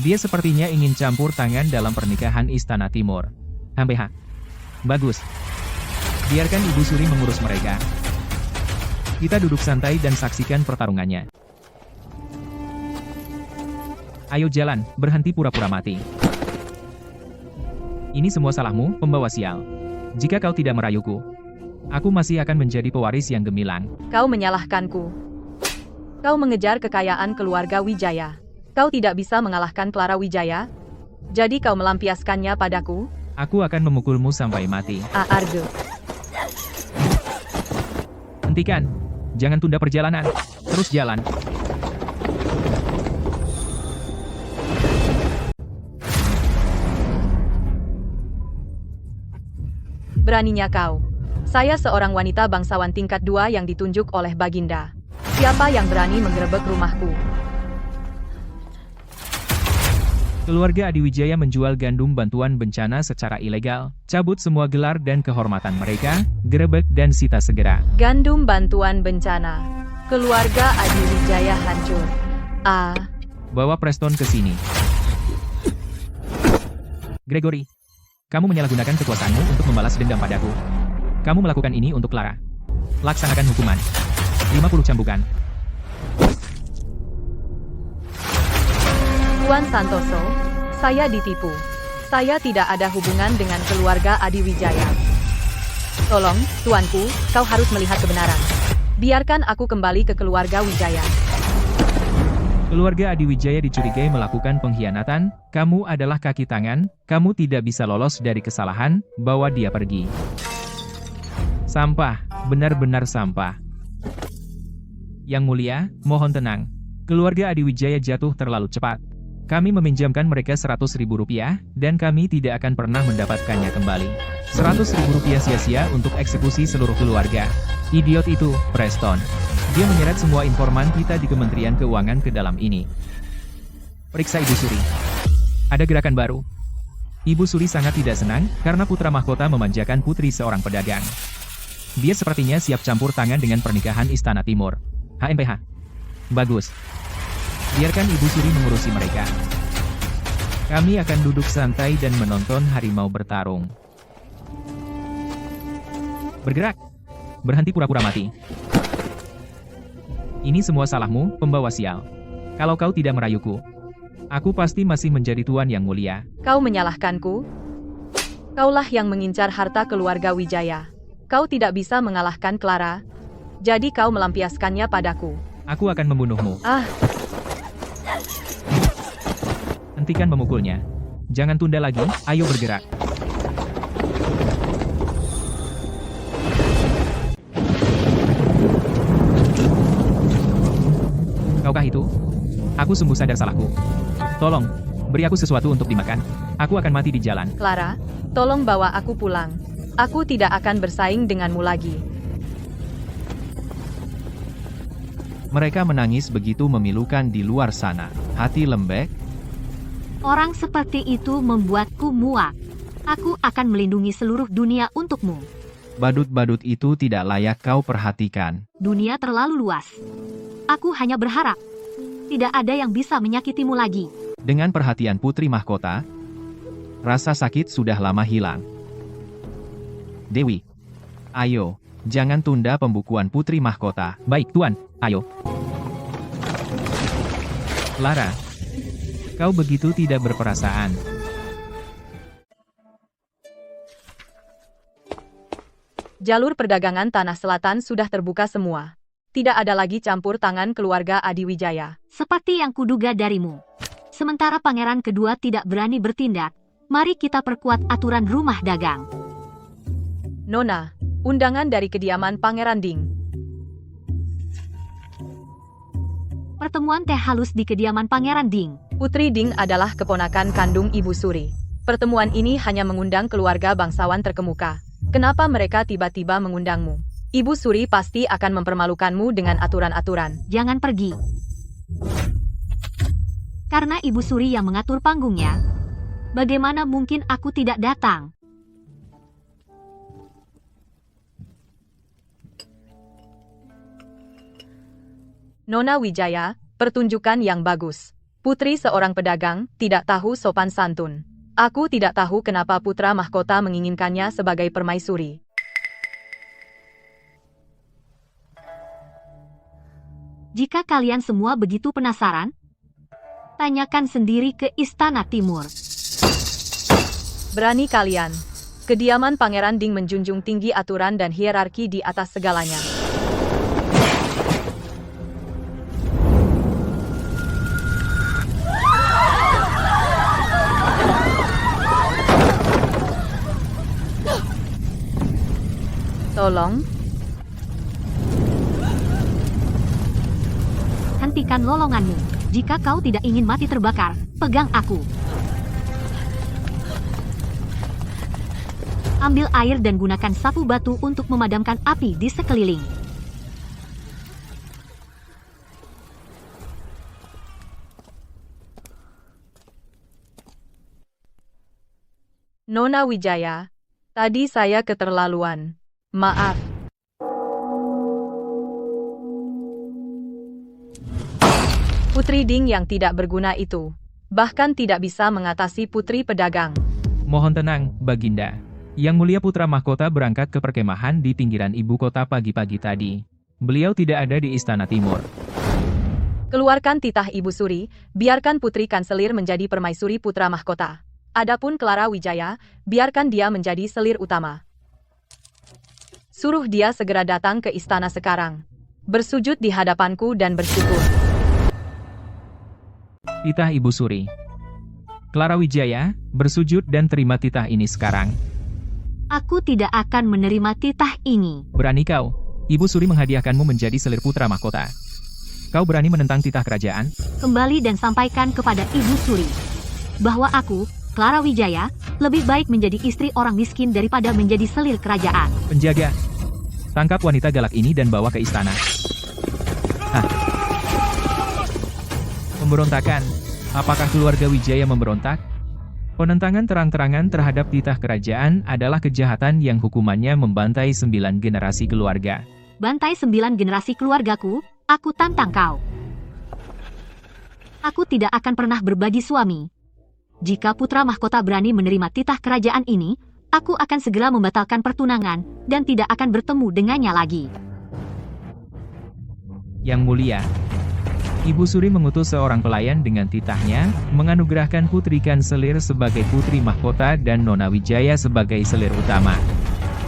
Dia sepertinya ingin campur tangan dalam pernikahan Istana Timur. HBH. Bagus. Biarkan Ibu Suri mengurus mereka. Kita duduk santai dan saksikan pertarungannya. Ayo jalan, berhenti pura-pura mati. Ini semua salahmu, pembawa sial. Jika kau tidak merayuku, aku masih akan menjadi pewaris yang gemilang. Kau menyalahkanku. Kau mengejar kekayaan keluarga Wijaya. Kau tidak bisa mengalahkan Clara Wijaya. Jadi kau melampiaskannya padaku? Aku akan memukulmu sampai mati. Arge. Hentikan. Jangan tunda perjalanan. Terus jalan. Beraninya kau. Saya seorang wanita bangsawan tingkat 2 yang ditunjuk oleh Baginda. Siapa yang berani menggerebek rumahku? Keluarga Adiwijaya menjual gandum bantuan bencana secara ilegal, cabut semua gelar dan kehormatan mereka, gerebek dan sita segera. Gandum bantuan bencana. Keluarga Adiwijaya hancur. Bawa Preston ke sini. Gregory, kamu menyalahgunakan kekuasaanmu untuk membalas dendam padaku. Kamu melakukan ini untuk Clara. Laksanakan hukuman. 50 cambukan. Tuan Santoso, saya ditipu. Saya tidak ada hubungan dengan keluarga Adiwijaya. Tolong, tuanku, kau harus melihat kebenaran. Biarkan aku kembali ke keluarga Wijaya. Keluarga Adiwijaya dicurigai melakukan pengkhianatan, kamu adalah kaki tangan, kamu tidak bisa lolos dari kesalahan, bawa dia pergi. Sampah, benar-benar sampah. Yang mulia, mohon tenang. Keluarga Adiwijaya jatuh terlalu cepat. Kami meminjamkan mereka 100.000 rupiah, dan kami tidak akan pernah mendapatkannya kembali. 100.000 rupiah sia-sia untuk eksekusi seluruh keluarga. Idiot itu, Preston. Dia menyeret semua informan kita di Kementerian Keuangan ke dalam ini. Periksa Ibu Suri. Ada gerakan baru. Ibu Suri sangat tidak senang, karena putra mahkota memanjakan putri seorang pedagang. Dia sepertinya siap campur tangan dengan pernikahan Istana Timur. HMPH. Bagus. Biarkan Ibu Suri mengurusi mereka. Kami akan duduk santai dan menonton harimau bertarung. Bergerak. Berhenti pura-pura mati. Ini semua salahmu, pembawa sial. Kalau kau tidak merayuku, aku pasti masih menjadi tuan yang mulia. Kau menyalahkanku? Kaulah yang mengincar harta keluarga Wijaya. Kau tidak bisa mengalahkan Clara. Jadi kau melampiaskannya padaku. Aku akan membunuhmu. Hentikan memukulnya. Jangan tunda lagi, ayo bergerak. Kaukah itu? Aku sungguh sadar salahku. Tolong, beri aku sesuatu untuk dimakan. Aku akan mati di jalan. Clara, tolong bawa aku pulang. Aku tidak akan bersaing denganmu lagi. Mereka menangis begitu memilukan di luar sana. Hati lembek. Orang seperti itu membuatku muak. Aku akan melindungi seluruh dunia untukmu. Badut-badut itu tidak layak kau perhatikan. Dunia terlalu luas. Aku hanya berharap tidak ada yang bisa menyakitimu lagi. Dengan perhatian putri mahkota, rasa sakit sudah lama hilang. Dewi, ayo, jangan tunda pembukuan putri mahkota. Baik, Tuan, ayo. Clara, kau begitu tidak berperasaan. Jalur perdagangan Tanah Selatan sudah terbuka semua. Tidak ada lagi campur tangan keluarga Adiwijaya. Seperti yang kuduga darimu. Sementara pangeran kedua tidak berani bertindak, mari kita perkuat aturan rumah dagang. Nona, undangan dari kediaman Pangeran Ding. Pertemuan teh halus di kediaman Pangeran Ding. Putri Ding adalah keponakan kandung Ibu Suri. Pertemuan ini hanya mengundang keluarga bangsawan terkemuka. Kenapa mereka tiba-tiba mengundangmu? Ibu Suri pasti akan mempermalukanmu dengan aturan-aturan. Jangan pergi. Karena Ibu Suri yang mengatur panggungnya, bagaimana mungkin aku tidak datang? Nona Wijaya, pertunjukan yang bagus. Putri seorang pedagang, tidak tahu sopan santun. Aku tidak tahu kenapa putra mahkota menginginkannya sebagai permaisuri. Jika kalian semua begitu penasaran, tanyakan sendiri ke Istana Timur. Berani kalian. Kediaman Pangeran Ding menjunjung tinggi aturan dan hierarki di atas segalanya. Tolong. Hentikan lolonganmu. Jika kau tidak ingin mati terbakar, pegang aku. Ambil air dan gunakan sapu batu untuk memadamkan api di sekeliling. Nona Wijaya, tadi saya keterlaluan. Maaf. Putri Ding yang tidak berguna itu, bahkan tidak bisa mengatasi putri pedagang. Mohon tenang, Baginda. Yang mulia putra mahkota berangkat ke perkemahan di pinggiran ibu kota pagi-pagi tadi. Beliau tidak ada di Istana Timur. Keluarkan titah Ibu Suri, biarkan putri kanselir menjadi permaisuri putra mahkota. Adapun Clara Wijaya, biarkan dia menjadi selir utama. Suruh dia segera datang ke istana sekarang. Bersujud di hadapanku dan bersyukur. Titah Ibu Suri. Clara Wijaya, bersujud dan terima titah ini sekarang. Aku tidak akan menerima titah ini. Berani kau? Ibu Suri menghadiahkanmu menjadi selir putra mahkota. Kau berani menentang titah kerajaan? Kembali dan sampaikan kepada Ibu Suri bahwa aku, Clara Wijaya, lebih baik menjadi istri orang miskin daripada menjadi selir kerajaan. Penjaga, tangkap wanita galak ini dan bawa ke istana. Hah? Pemberontakan. Apakah keluarga Wijaya memberontak? Penentangan terang-terangan terhadap titah kerajaan adalah kejahatan yang hukumannya membantai 9 generasi keluarga. Bantai 9 generasi keluargaku, aku tantang kau. Aku tidak akan pernah berbagi suami. Jika putra mahkota berani menerima titah kerajaan ini, aku akan segera membatalkan pertunangan dan tidak akan bertemu dengannya lagi. Yang mulia, Ibu Suri mengutus seorang pelayan dengan titahnya, menganugerahkan Putri Kanselir sebagai putri mahkota dan Nona Wijaya sebagai selir utama.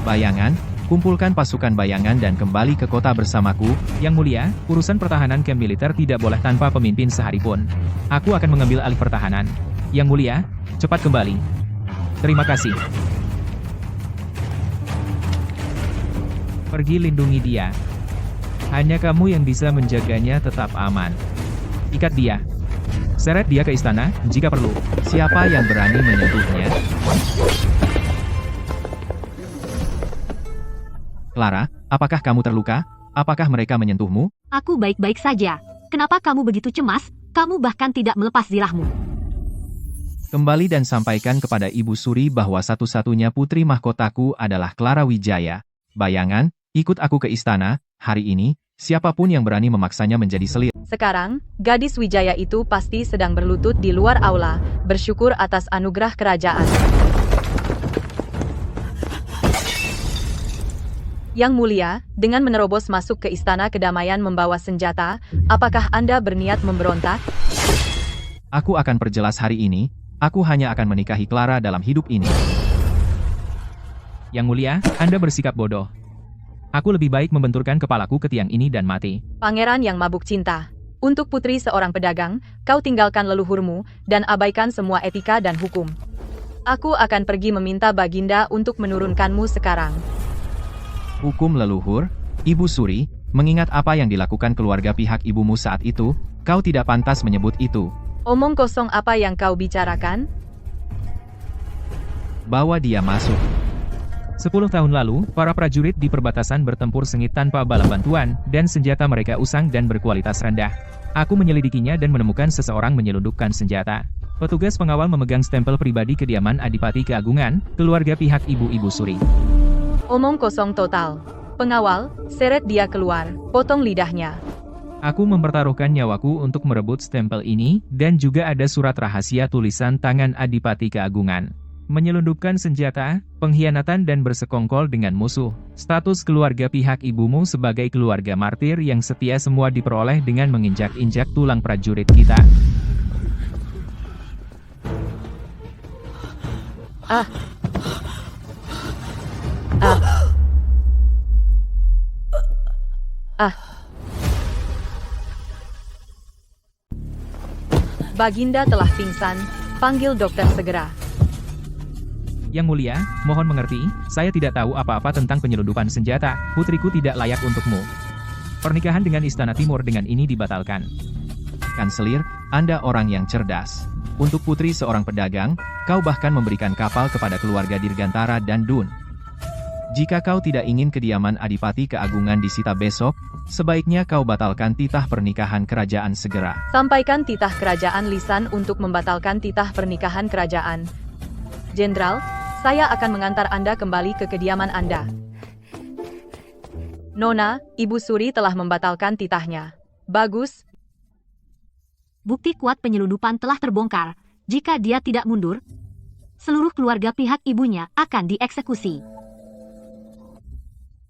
Bayangan, kumpulkan pasukan bayangan dan kembali ke kota bersamaku. Yang mulia, urusan pertahanan camp militer tidak boleh tanpa pemimpin sehari pun. Aku akan mengambil alih pertahanan. Yang mulia, cepat kembali. Terima kasih. Pergi lindungi dia. Hanya kamu yang bisa menjaganya tetap aman. Ikat dia. Seret dia ke istana, jika perlu. Siapa yang berani menyentuhnya? Clara, apakah kamu terluka? Apakah mereka menyentuhmu? Aku baik-baik saja. Kenapa kamu begitu cemas? Kamu bahkan tidak melepas zirahmu. Kembali dan sampaikan kepada Ibu Suri bahwa satu-satunya putri mahkotaku adalah Clara Wijaya. Bayangan, ikut aku ke istana. Hari ini, siapapun yang berani memaksanya menjadi selir. Sekarang, gadis Wijaya itu pasti sedang berlutut di luar aula, bersyukur atas anugerah kerajaan. Yang mulia, dengan menerobos masuk ke istana kedamaian membawa senjata, apakah Anda berniat memberontak? Aku akan perjelas hari ini. Aku hanya akan menikahi Clara dalam hidup ini. Yang mulia, Anda bersikap bodoh. Aku lebih baik membenturkan kepalaku ke tiang ini dan mati. Pangeran yang mabuk cinta. Untuk putri seorang pedagang, kau tinggalkan leluhurmu, dan abaikan semua etika dan hukum. Aku akan pergi meminta Baginda untuk menurunkanmu sekarang. Hukum leluhur? Ibu Suri, mengingat apa yang dilakukan keluarga pihak ibumu saat itu, kau tidak pantas menyebut itu. Omong kosong apa yang kau bicarakan? Bawa dia masuk. 10 tahun lalu, para prajurit di perbatasan bertempur sengit tanpa bala bantuan, dan senjata mereka usang dan berkualitas rendah. Aku menyelidikinya dan menemukan seseorang menyelundupkan senjata. Petugas pengawal memegang stempel pribadi kediaman Adipati Keagungan, keluarga pihak ibu-ibu Suri. Omong kosong total. Pengawal, seret dia keluar, potong lidahnya. Aku mempertaruhkan nyawaku untuk merebut stempel ini, dan juga ada surat rahasia tulisan tangan Adipati Keagungan. Menyelundupkan senjata, pengkhianatan dan bersekongkol dengan musuh. Status keluarga pihak ibumu sebagai keluarga martir yang setia semua diperoleh dengan menginjak-injak tulang prajurit kita. Baginda telah pingsan, panggil dokter segera. Yang mulia, mohon mengerti, saya tidak tahu apa-apa tentang penyelundupan senjata. Putriku tidak layak untukmu. Pernikahan dengan Istana Timur dengan ini dibatalkan. Kanselir, Anda orang yang cerdas. Untuk putri seorang pedagang, kau bahkan memberikan kapal kepada keluarga Dirgantara dan Dun. Jika kau tidak ingin kediaman Adipati Keagungan disita besok, sebaiknya kau batalkan titah pernikahan kerajaan segera. Sampaikan titah kerajaan lisan untuk membatalkan titah pernikahan kerajaan. Jenderal, saya akan mengantar Anda kembali ke kediaman Anda. Nona, Ibu Suri telah membatalkan titahnya. Bagus. Bukti kuat penyelundupan telah terbongkar. Jika dia tidak mundur, seluruh keluarga pihak ibunya akan dieksekusi.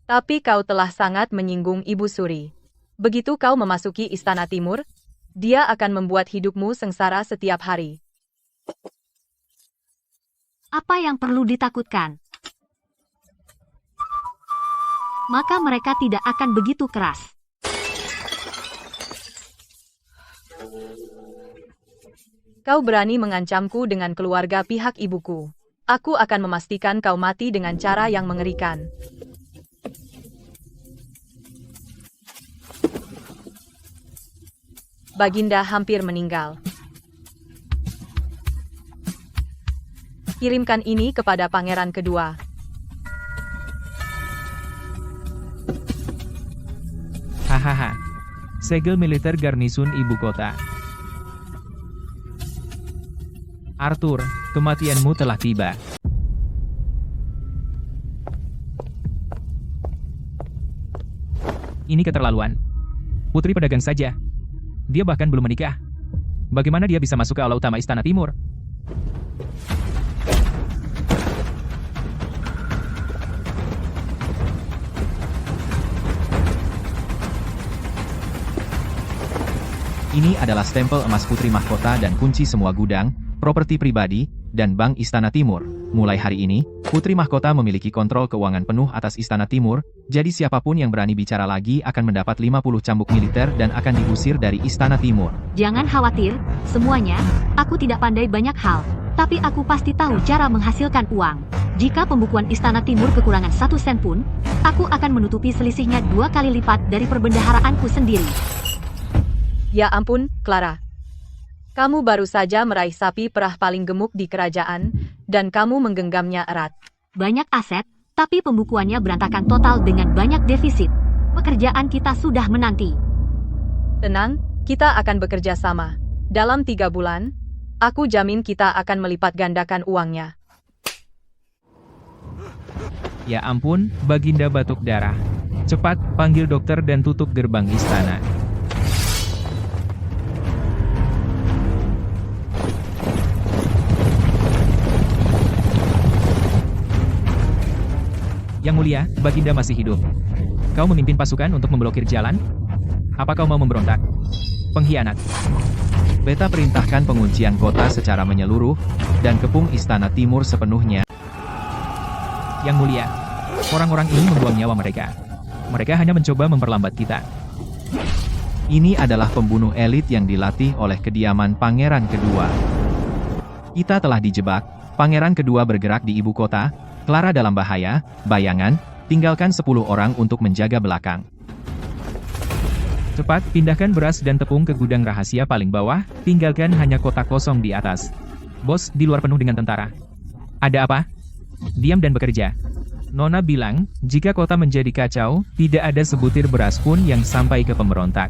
Tapi kau telah sangat menyinggung Ibu Suri. Begitu kau memasuki Istana Timur, dia akan membuat hidupmu sengsara setiap hari. Apa yang perlu ditakutkan? Maka mereka tidak akan begitu keras. Kau berani mengancamku dengan keluarga pihak ibuku. Aku akan memastikan kau mati dengan cara yang mengerikan. Baginda hampir meninggal. Kirimkan ini kepada pangeran kedua. Hahaha. Segel militer garnisun ibu kota. Arthur, kematianmu telah tiba. Ini keterlaluan. Putri pedagang saja. Dia bahkan belum menikah. Bagaimana dia bisa masuk ke aula utama Istana Timur? Ini adalah stempel emas Putri Mahkota dan kunci semua gudang, properti pribadi, dan bank Istana Timur. Mulai hari ini, Putri Mahkota memiliki kontrol keuangan penuh atas Istana Timur, jadi siapapun yang berani bicara lagi akan mendapat 50 cambuk militer dan akan diusir dari Istana Timur. Jangan khawatir, semuanya, aku tidak pandai banyak hal, tapi aku pasti tahu cara menghasilkan uang. Jika pembukuan Istana Timur kekurangan 1 sen pun, aku akan menutupi selisihnya 2 kali lipat dari perbendaharaanku sendiri. Ya ampun, Clara. Kamu baru saja meraih sapi perah paling gemuk di kerajaan, dan kamu menggenggamnya erat. Banyak aset, tapi pembukuannya berantakan total dengan banyak defisit. Pekerjaan kita sudah menanti. Tenang, kita akan bekerja sama. Dalam 3 bulan, aku jamin kita akan melipat gandakan uangnya. Ya ampun, Baginda batuk darah. Cepat, panggil dokter dan tutup gerbang istana. Yang mulia, Baginda masih hidup. Kau memimpin pasukan untuk memblokir jalan? Apa kau mau memberontak? Pengkhianat. Beta perintahkan penguncian kota secara menyeluruh, dan kepung Istana Timur sepenuhnya. Yang mulia, orang-orang ini membuang nyawa mereka. Mereka hanya mencoba memperlambat kita. Ini adalah pembunuh elit yang dilatih oleh kediaman Pangeran Kedua. Kita telah dijebak, Pangeran Kedua bergerak di ibu kota, Clara dalam bahaya, bayangan, tinggalkan 10 orang untuk menjaga belakang. Cepat, pindahkan beras dan tepung ke gudang rahasia paling bawah, tinggalkan hanya kotak kosong di atas. Bos, di luar penuh dengan tentara. Ada apa? Diam dan bekerja. Nona bilang, jika kota menjadi kacau, tidak ada sebutir beras pun yang sampai ke pemberontak.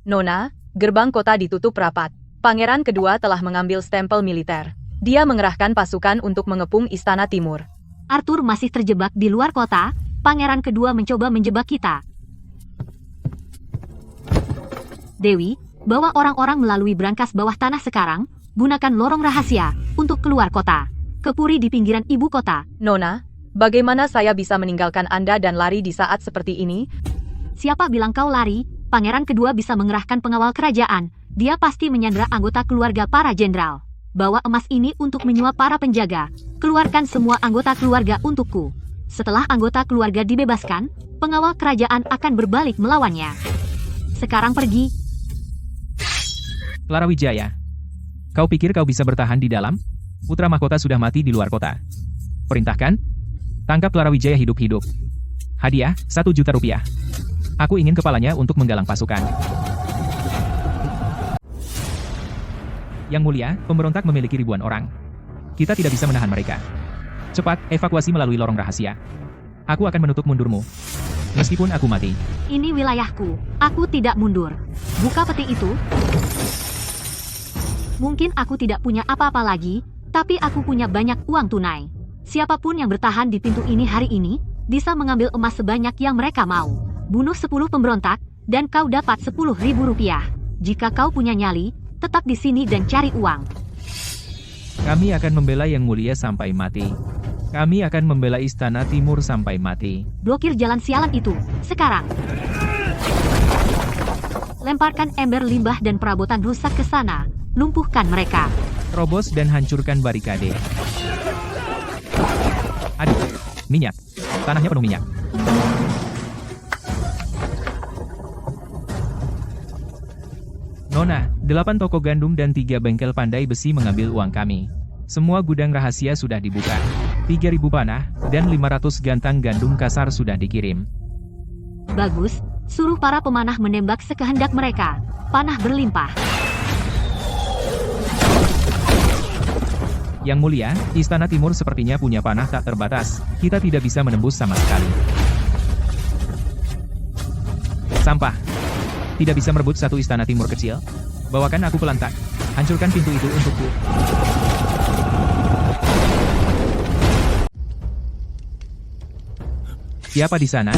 Nona, gerbang kota ditutup rapat. Pangeran Kedua telah mengambil stempel militer. Dia mengerahkan pasukan untuk mengepung Istana Timur. Arthur masih terjebak di luar kota, Pangeran Kedua mencoba menjebak kita. Dewi, bawa orang-orang melalui brankas bawah tanah sekarang, gunakan lorong rahasia, untuk keluar kota. Kepuri di pinggiran ibu kota. Nona, bagaimana saya bisa meninggalkan Anda dan lari di saat seperti ini? Siapa bilang kau lari? Pangeran Kedua bisa mengerahkan pengawal kerajaan. Dia pasti menyandera anggota keluarga para jenderal. Bawa emas ini untuk menyuap para penjaga. Keluarkan semua anggota keluarga untukku. Setelah anggota keluarga dibebaskan, pengawal kerajaan akan berbalik melawannya. Sekarang pergi. Clara Wijaya, kau pikir kau bisa bertahan di dalam? Putra mahkota sudah mati di luar kota. Perintahkan, tangkap Clara Wijaya hidup-hidup. Hadiah, 1 juta rupiah. Aku ingin kepalanya untuk menggalang pasukan. Yang mulia, pemberontak memiliki ribuan orang. Kita tidak bisa menahan mereka. Cepat, evakuasi melalui lorong rahasia. Aku akan menutup mundurmu. Meskipun aku mati. Ini wilayahku. Aku tidak mundur. Buka peti itu. Mungkin aku tidak punya apa-apa lagi, tapi aku punya banyak uang tunai. Siapapun yang bertahan di pintu ini hari ini, bisa mengambil emas sebanyak yang mereka mau. Bunuh 10 pemberontak, dan kau dapat 10.000 rupiah. Jika kau punya nyali, tetap di sini dan cari uang. Kami akan membela Yang Mulia sampai mati. Kami akan membela Istana Timur sampai mati. Blokir jalan sialan itu, sekarang. Lemparkan ember limbah dan perabotan rusak ke sana. Lumpuhkan mereka. Terobos dan hancurkan barikade. Aduh, minyak. Tanahnya penuh minyak. Nona, 8 toko gandum dan 3 bengkel pandai besi mengambil uang kami. Semua gudang rahasia sudah dibuka. 3.000 panah, dan 500 gantang gandum kasar sudah dikirim. Bagus, suruh para pemanah menembak sekehendak mereka. Panah berlimpah. Yang mulia, Istana Timur sepertinya punya panah tak terbatas. Kita tidak bisa menembus sama sekali. Sampah. Tidak bisa merebut satu Istana Timur kecil. Bawakan aku pelantak. Hancurkan pintu itu untukku. Siapa di sana?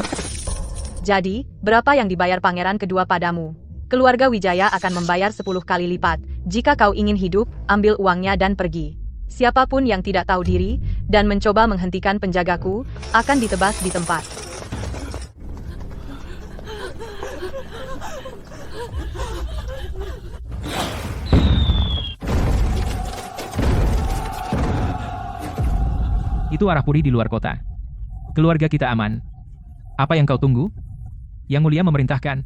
Jadi, berapa yang dibayar pangeran kedua padamu? Keluarga Wijaya akan membayar 10 kali lipat. Jika kau ingin hidup, ambil uangnya dan pergi. Siapapun yang tidak tahu diri, dan mencoba menghentikan penjagaku, akan ditebas di tempat. Itu arah Puri di luar kota. Keluarga kita aman. Apa yang kau tunggu? Yang mulia memerintahkan.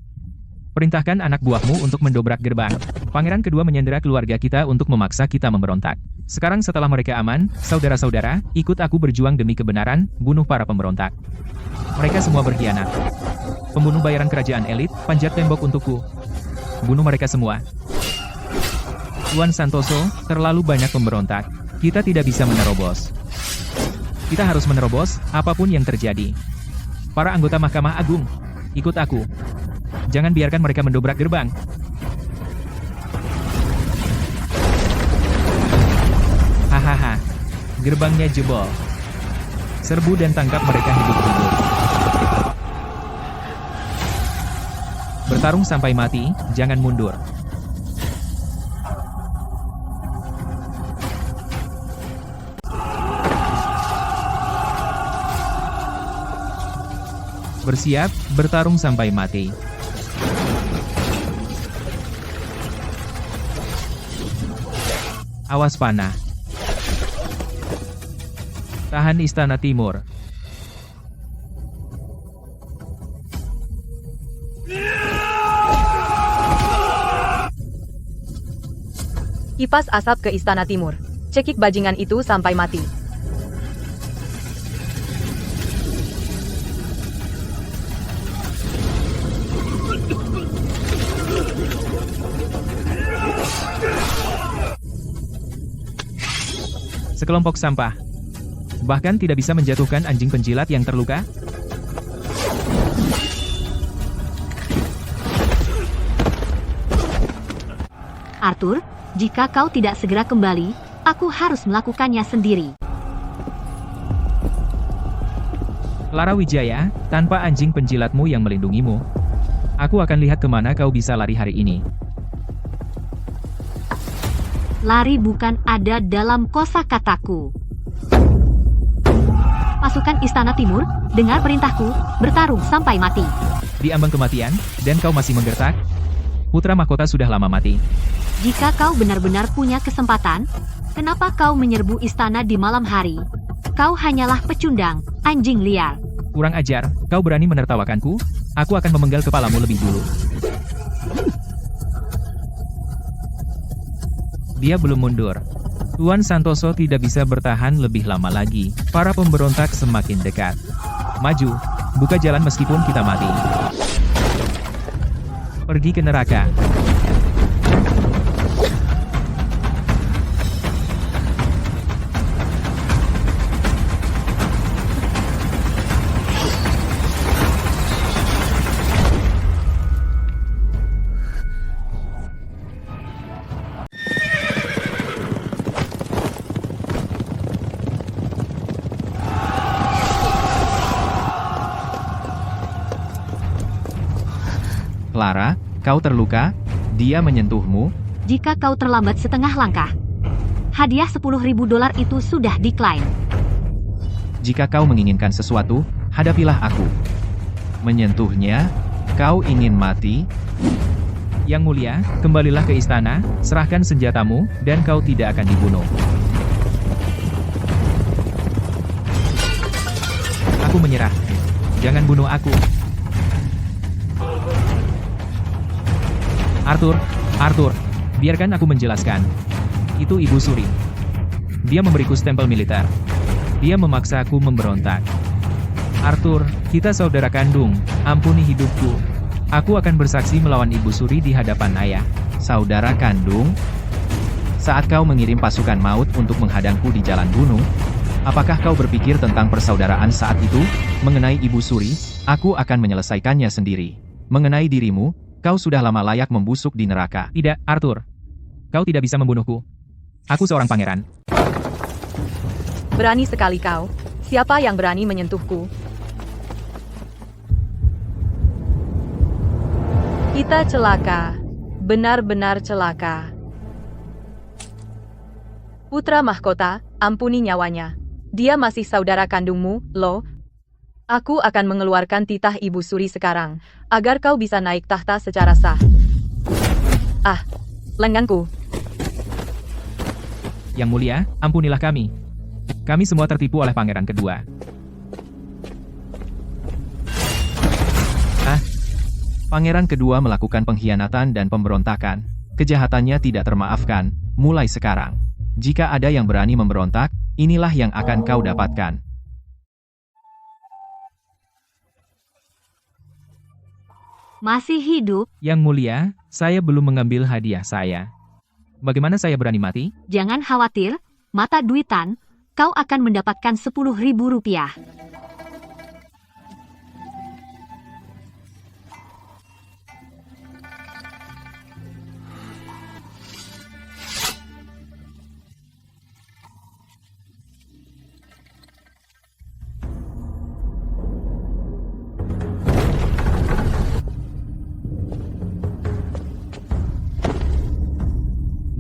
Perintahkan anak buahmu untuk mendobrak gerbang. Pangeran kedua menyandera keluarga kita untuk memaksa kita memberontak. Sekarang setelah mereka aman, saudara-saudara, ikut aku berjuang demi kebenaran, bunuh para pemberontak. Mereka semua berkhianat. Pembunuh bayaran kerajaan elit, panjat tembok untukku. Bunuh mereka semua. Tuan Santoso, terlalu banyak pemberontak. Kita tidak bisa menerobos. Kita harus menerobos, apapun yang terjadi. Para anggota Mahkamah Agung, ikut aku. Jangan biarkan mereka mendobrak gerbang. Hahaha, gerbangnya jebol. Serbu dan tangkap mereka hidup-hidup. Bertarung sampai mati, jangan mundur. Bersiap, bertarung sampai mati. Awas panah. Tahan Istana Timur. Kipas asap ke Istana Timur. Cekik bajingan itu sampai mati. Sekelompok sampah. Bahkan tidak bisa menjatuhkan anjing penjilat yang terluka. Arthur, jika kau tidak segera kembali, aku harus melakukannya sendiri. Clara Wijaya, tanpa anjing penjilatmu yang melindungimu, aku akan lihat kemana kau bisa lari hari ini. Lari bukan ada dalam kosakataku. Pasukan Istana Timur, dengar perintahku, bertarung sampai mati. Di ambang kematian, dan kau masih menggertak? Putra mahkota sudah lama mati. Jika kau benar-benar punya kesempatan, kenapa kau menyerbu istana di malam hari? Kau hanyalah pecundang, anjing liar. Kurang ajar, kau berani menertawakanku? Aku akan memenggal kepalamu lebih dulu. Dia belum mundur. Tuan Santoso tidak bisa bertahan lebih lama lagi. Para pemberontak semakin dekat. Maju, buka jalan meskipun kita mati. Pergi ke neraka. Clara, kau terluka? Dia menyentuhmu? Jika kau terlambat setengah langkah, hadiah $10.000 itu sudah diklaim. Jika kau menginginkan sesuatu, hadapilah aku. Menyentuhnya? Kau ingin mati? Yang Mulia, kembalilah ke istana, serahkan senjatamu, dan kau tidak akan dibunuh. Aku menyerah. Jangan bunuh aku. Arthur, biarkan aku menjelaskan. Itu Ibu Suri. Dia memberiku stempel militer. Dia memaksa aku memberontak. Arthur, kita saudara kandung, ampuni hidupku. Aku akan bersaksi melawan Ibu Suri di hadapan ayah. Saudara kandung? Saat kau mengirim pasukan maut untuk menghadangku di jalan gunung, apakah kau berpikir tentang persaudaraan saat itu? Mengenai Ibu Suri, aku akan menyelesaikannya sendiri. Mengenai dirimu, kau sudah lama layak membusuk di neraka. Tidak, Arthur. Kau tidak bisa membunuhku. Aku seorang pangeran. Berani sekali kau. Siapa yang berani menyentuhku? Kita celaka. Benar-benar celaka. Putra mahkota, ampuni nyawanya. Dia masih saudara kandungmu, loh. Aku akan mengeluarkan titah Ibu Suri sekarang, agar kau bisa naik tahta secara sah. Ah, lenganku. Yang Mulia, ampunilah kami. Kami semua tertipu oleh pangeran kedua. Pangeran kedua melakukan pengkhianatan dan pemberontakan. Kejahatannya tidak termaafkan, mulai sekarang. Jika ada yang berani memberontak, inilah yang akan kau dapatkan. Masih hidup? Yang Mulia, saya belum mengambil hadiah saya. Bagaimana saya berani mati? Jangan khawatir, mata duitan, kau akan mendapatkan 10.000 rupiah.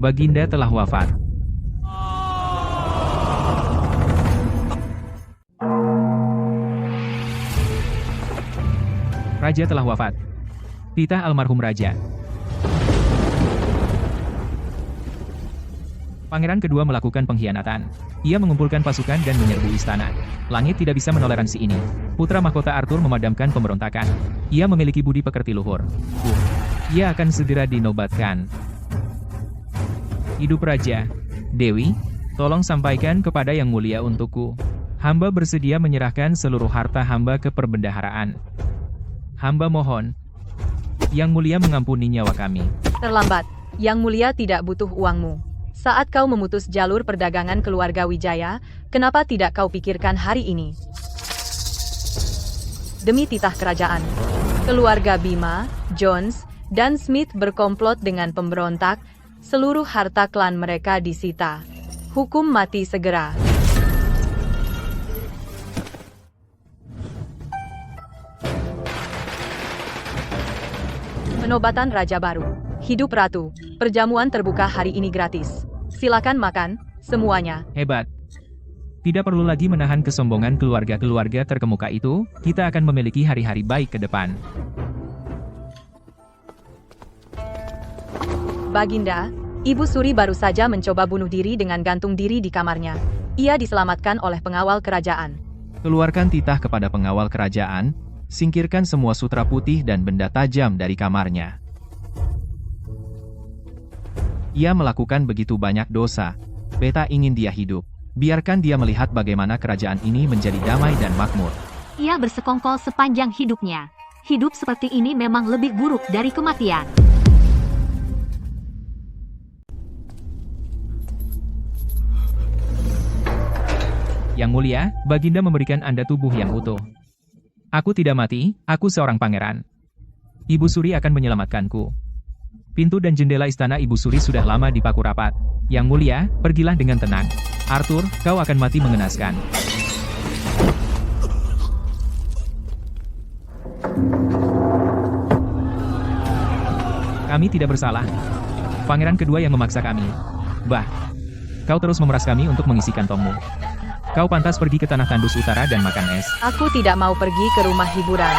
Baginda telah wafat. Raja telah wafat. Titah almarhum raja. Pangeran kedua melakukan pengkhianatan. Ia mengumpulkan pasukan dan menyerbu istana. Langit tidak bisa menoleransi ini. Putra mahkota Arthur memadamkan pemberontakan. Ia memiliki budi pekerti luhur. Ia akan segera dinobatkan. Hidup Raja. Dewi, tolong sampaikan kepada Yang Mulia untukku. Hamba bersedia menyerahkan seluruh harta hamba ke perbendaharaan. Hamba mohon. Yang Mulia mengampuni nyawa kami. Terlambat. Yang Mulia tidak butuh uangmu. Saat kau memutus jalur perdagangan keluarga Wijaya, kenapa tidak kau pikirkan hari ini? Demi titah kerajaan. Keluarga Bima, Jones, dan Smith berkomplot dengan pemberontak. Seluruh harta klan mereka disita. Hukum mati segera. Penobatan Raja Baru. Hidup Ratu. Perjamuan terbuka hari ini gratis. Silakan makan, semuanya. Hebat. Tidak perlu lagi menahan kesombongan keluarga-keluarga terkemuka itu, kita akan memiliki hari-hari baik ke depan. Baginda, Ibu Suri baru saja mencoba bunuh diri dengan gantung diri di kamarnya. Ia diselamatkan oleh pengawal kerajaan. Keluarkan titah kepada pengawal kerajaan, singkirkan semua sutra putih dan benda tajam dari kamarnya. Ia melakukan begitu banyak dosa. Beta ingin dia hidup. Biarkan dia melihat bagaimana kerajaan ini menjadi damai dan makmur. Ia bersekongkol sepanjang hidupnya. Hidup seperti ini memang lebih buruk dari kematian. Yang Mulia, Baginda memberikan Anda tubuh yang utuh. Aku tidak mati, aku seorang pangeran. Ibu Suri akan menyelamatkanku. Pintu dan jendela istana Ibu Suri sudah lama dipaku rapat. Yang Mulia, pergilah dengan tenang. Arthur, kau akan mati mengenaskan. Kami tidak bersalah. Pangeran kedua yang memaksa kami. Bah, kau terus memeras kami untuk mengisi kantongmu. Kau pantas pergi ke Tanah Tandus Utara dan makan es. Aku tidak mau pergi ke rumah hiburan.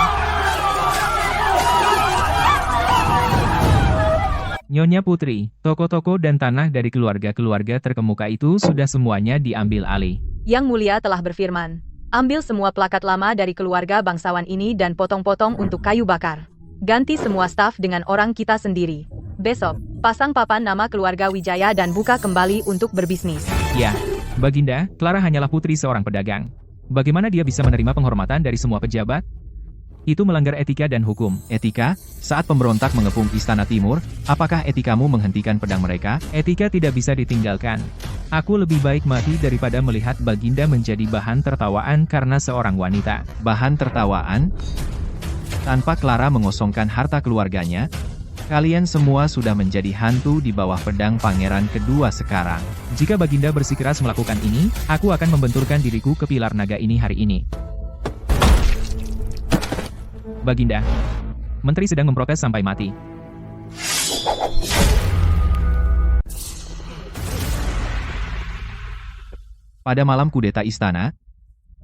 Nyonya Putri, toko-toko dan tanah dari keluarga-keluarga terkemuka itu sudah semuanya diambil alih. Yang Mulia telah berfirman. Ambil semua plakat lama dari keluarga bangsawan ini dan potong-potong untuk kayu bakar. Ganti semua staf dengan orang kita sendiri. Besok, pasang papan nama keluarga Wijaya dan buka kembali untuk berbisnis. Ya, Baginda, Clara hanyalah putri seorang pedagang. Bagaimana dia bisa menerima penghormatan dari semua pejabat? Itu melanggar etika dan hukum. Etika? Saat pemberontak mengepung Istana Timur, apakah etikamu menghentikan pedang mereka? Etika tidak bisa ditinggalkan. Aku lebih baik mati daripada melihat Baginda menjadi bahan tertawaan karena seorang wanita. Bahan tertawaan? Tanpa Clara mengosongkan harta keluarganya, kalian semua sudah menjadi hantu di bawah pedang pangeran kedua sekarang. Jika Baginda bersikeras melakukan ini, aku akan membenturkan diriku ke pilar naga ini hari ini. Baginda, Menteri sedang memprotes sampai mati. Pada malam kudeta istana,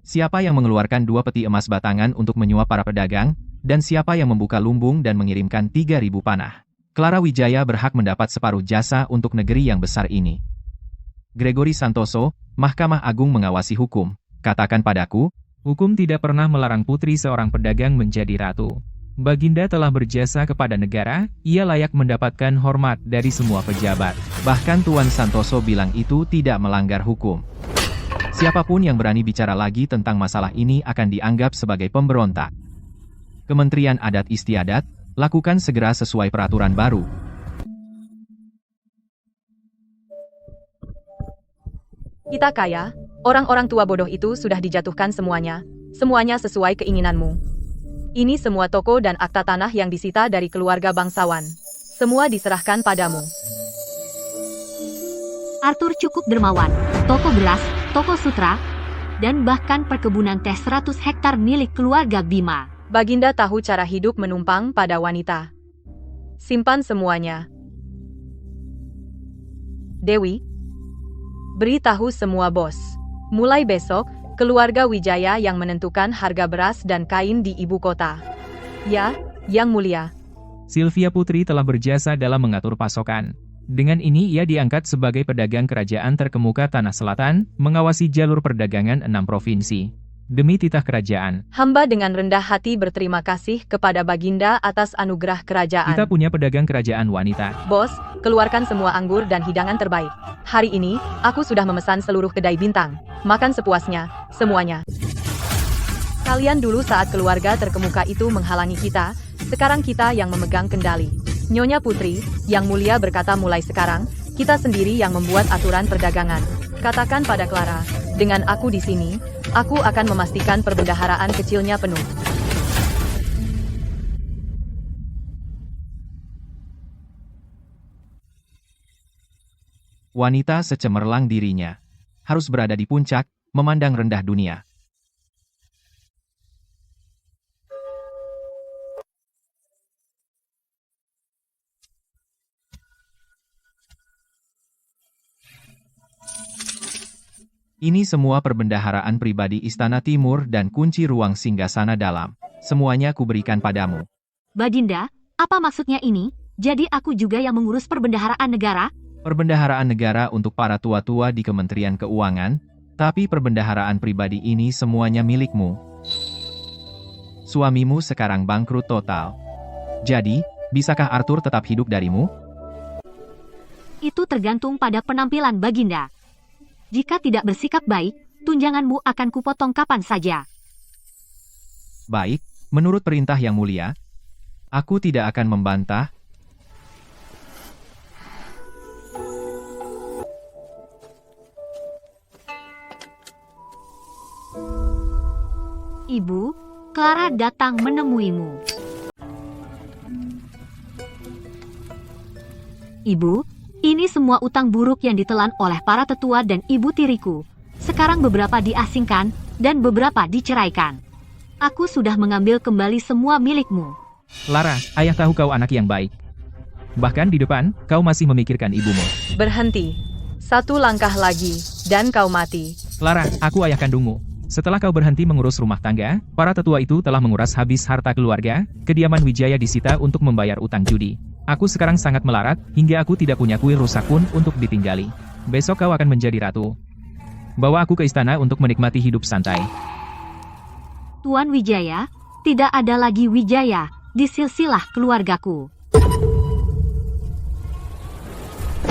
siapa yang mengeluarkan 2 peti emas batangan untuk menyuap para pedagang, dan siapa yang membuka lumbung dan mengirimkan 3.000 panah? Clara Wijaya berhak mendapat separuh jasa untuk negeri yang besar ini. Gregory Santoso, Mahkamah Agung mengawasi hukum, katakan padaku, Hukum tidak pernah melarang putri seorang pedagang menjadi ratu. Baginda telah berjasa kepada negara, ia layak mendapatkan hormat dari semua pejabat. bahkan Tuan Santoso bilang itu tidak melanggar hukum. Siapapun yang berani bicara lagi tentang masalah ini akan dianggap sebagai pemberontak. Kementerian Adat Istiadat, lakukan segera sesuai peraturan baru. Kita kaya, orang-orang tua bodoh itu sudah dijatuhkan semuanya sesuai keinginanmu. Ini semua toko dan akta tanah yang disita dari keluarga bangsawan. Semua diserahkan padamu. Arthur cukup dermawan, toko beras, toko sutra, dan bahkan perkebunan teh 100 hektar milik keluarga Bima. Baginda tahu cara hidup menumpang pada wanita. Simpan semuanya. Dewi, beritahu semua bos. Mulai besok, keluarga Wijaya yang menentukan harga beras dan kain di ibu kota. Ya, Yang Mulia. Sylvia Putri telah berjasa dalam mengatur pasokan. Dengan ini ia diangkat sebagai pedagang kerajaan terkemuka Tanah Selatan, mengawasi jalur perdagangan 6 provinsi. Demi titah kerajaan, Hamba dengan rendah hati berterima kasih kepada Baginda atas anugerah kerajaan. kita punya pedagang kerajaan wanita. Bos, keluarkan semua anggur dan hidangan terbaik. Hari ini, aku sudah memesan seluruh kedai bintang. Makan sepuasnya, semuanya. Kalian dulu saat keluarga terkemuka itu menghalangi kita, sekarang kita yang memegang kendali. Nyonya Putri, Yang Mulia berkata mulai sekarang, kita sendiri yang membuat aturan perdagangan. Katakan pada Clara, dengan aku di sini, aku akan memastikan perbendaharaan kecilnya penuh. Wanita secemerlang dirinya. Harus berada di puncak, memandang rendah dunia. Ini semua perbendaharaan pribadi Istana Timur dan kunci ruang singgasana dalam. Semuanya kuberikan padamu. Baginda, apa maksudnya ini? Jadi aku juga yang mengurus perbendaharaan negara? Perbendaharaan negara untuk para tua-tua di Kementerian Keuangan, tapi perbendaharaan pribadi ini semuanya milikmu. Suamimu sekarang bangkrut total. Jadi, bisakah Arthur tetap hidup darimu? Itu tergantung pada penampilan Baginda. Jika tidak bersikap baik, tunjanganmu akan kupotong kapan saja. Baik, menurut perintah Yang Mulia, aku tidak akan membantah. Ibu, Clara datang menemuimu. Ibu, ini semua utang buruk yang ditelan oleh para tetua dan ibu tiriku. Sekarang beberapa diasingkan, dan beberapa diceraikan. Aku sudah mengambil kembali semua milikmu. Clara, ayah tahu kau anak yang baik. Bahkan di depan, kau masih memikirkan ibumu. Berhenti. Satu langkah lagi, dan kau mati. Clara, aku ayah kandungmu. Setelah kau berhenti mengurus rumah tangga, para tetua itu telah menguras habis harta keluarga, kediaman Wijaya disita untuk membayar utang judi. Aku sekarang sangat melarat, hingga aku tidak punya kuil rusak pun untuk ditinggali. Besok kau akan menjadi ratu. Bawa aku ke istana untuk menikmati hidup santai. Tuan Wijaya, tidak ada lagi Wijaya di silsilah keluargaku.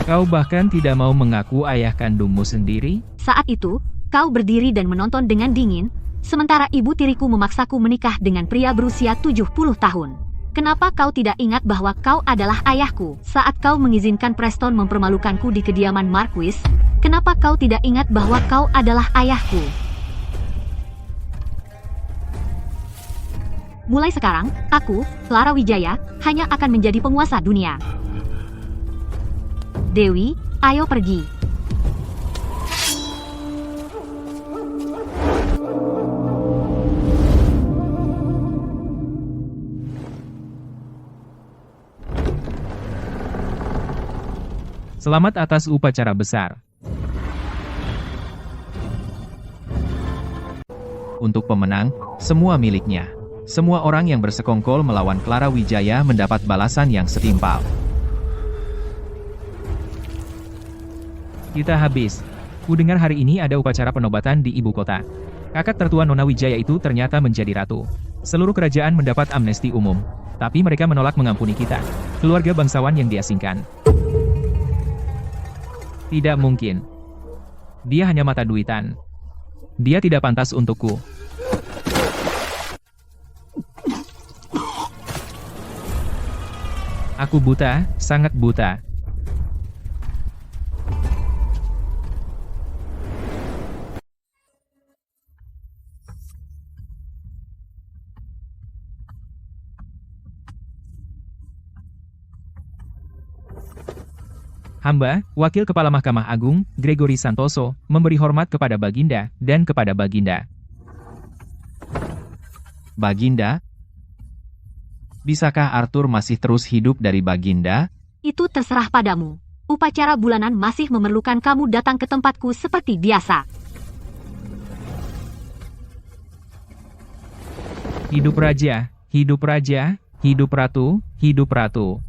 Kau bahkan tidak mau mengaku ayah kandungmu sendiri? Saat itu, kau berdiri dan menonton dengan dingin, sementara ibu tiriku memaksaku menikah dengan pria berusia 70 tahun. Kenapa kau tidak ingat bahwa kau adalah ayahku saat kau mengizinkan Preston mempermalukanku di kediaman Marquis? Kenapa kau tidak ingat bahwa kau adalah ayahku? Mulai sekarang, aku, Clara Wijaya, hanya akan menjadi penguasa dunia. Dewi, ayo pergi. Selamat atas upacara besar. Untuk pemenang, semua miliknya. Semua orang yang bersekongkol melawan Clara Wijaya mendapat balasan yang setimpal. Kita habis. Kudengar hari ini ada upacara penobatan di ibu kota. Kakak tertua Nona Wijaya itu ternyata menjadi ratu. Seluruh kerajaan mendapat amnesti umum. Tapi mereka menolak mengampuni kita, keluarga bangsawan yang diasingkan. Tidak mungkin. Dia hanya mata duitan. Dia tidak pantas untukku. Aku buta, sangat buta. Hamba, Wakil Kepala Mahkamah Agung, Gregory Santoso, memberi hormat kepada Baginda, dan kepada Baginda. Baginda? Bisakah Arthur masih terus hidup dari Baginda? Itu terserah padamu. Upacara bulanan masih memerlukan kamu datang ke tempatku seperti biasa. Hidup raja, hidup raja, hidup ratu, hidup ratu.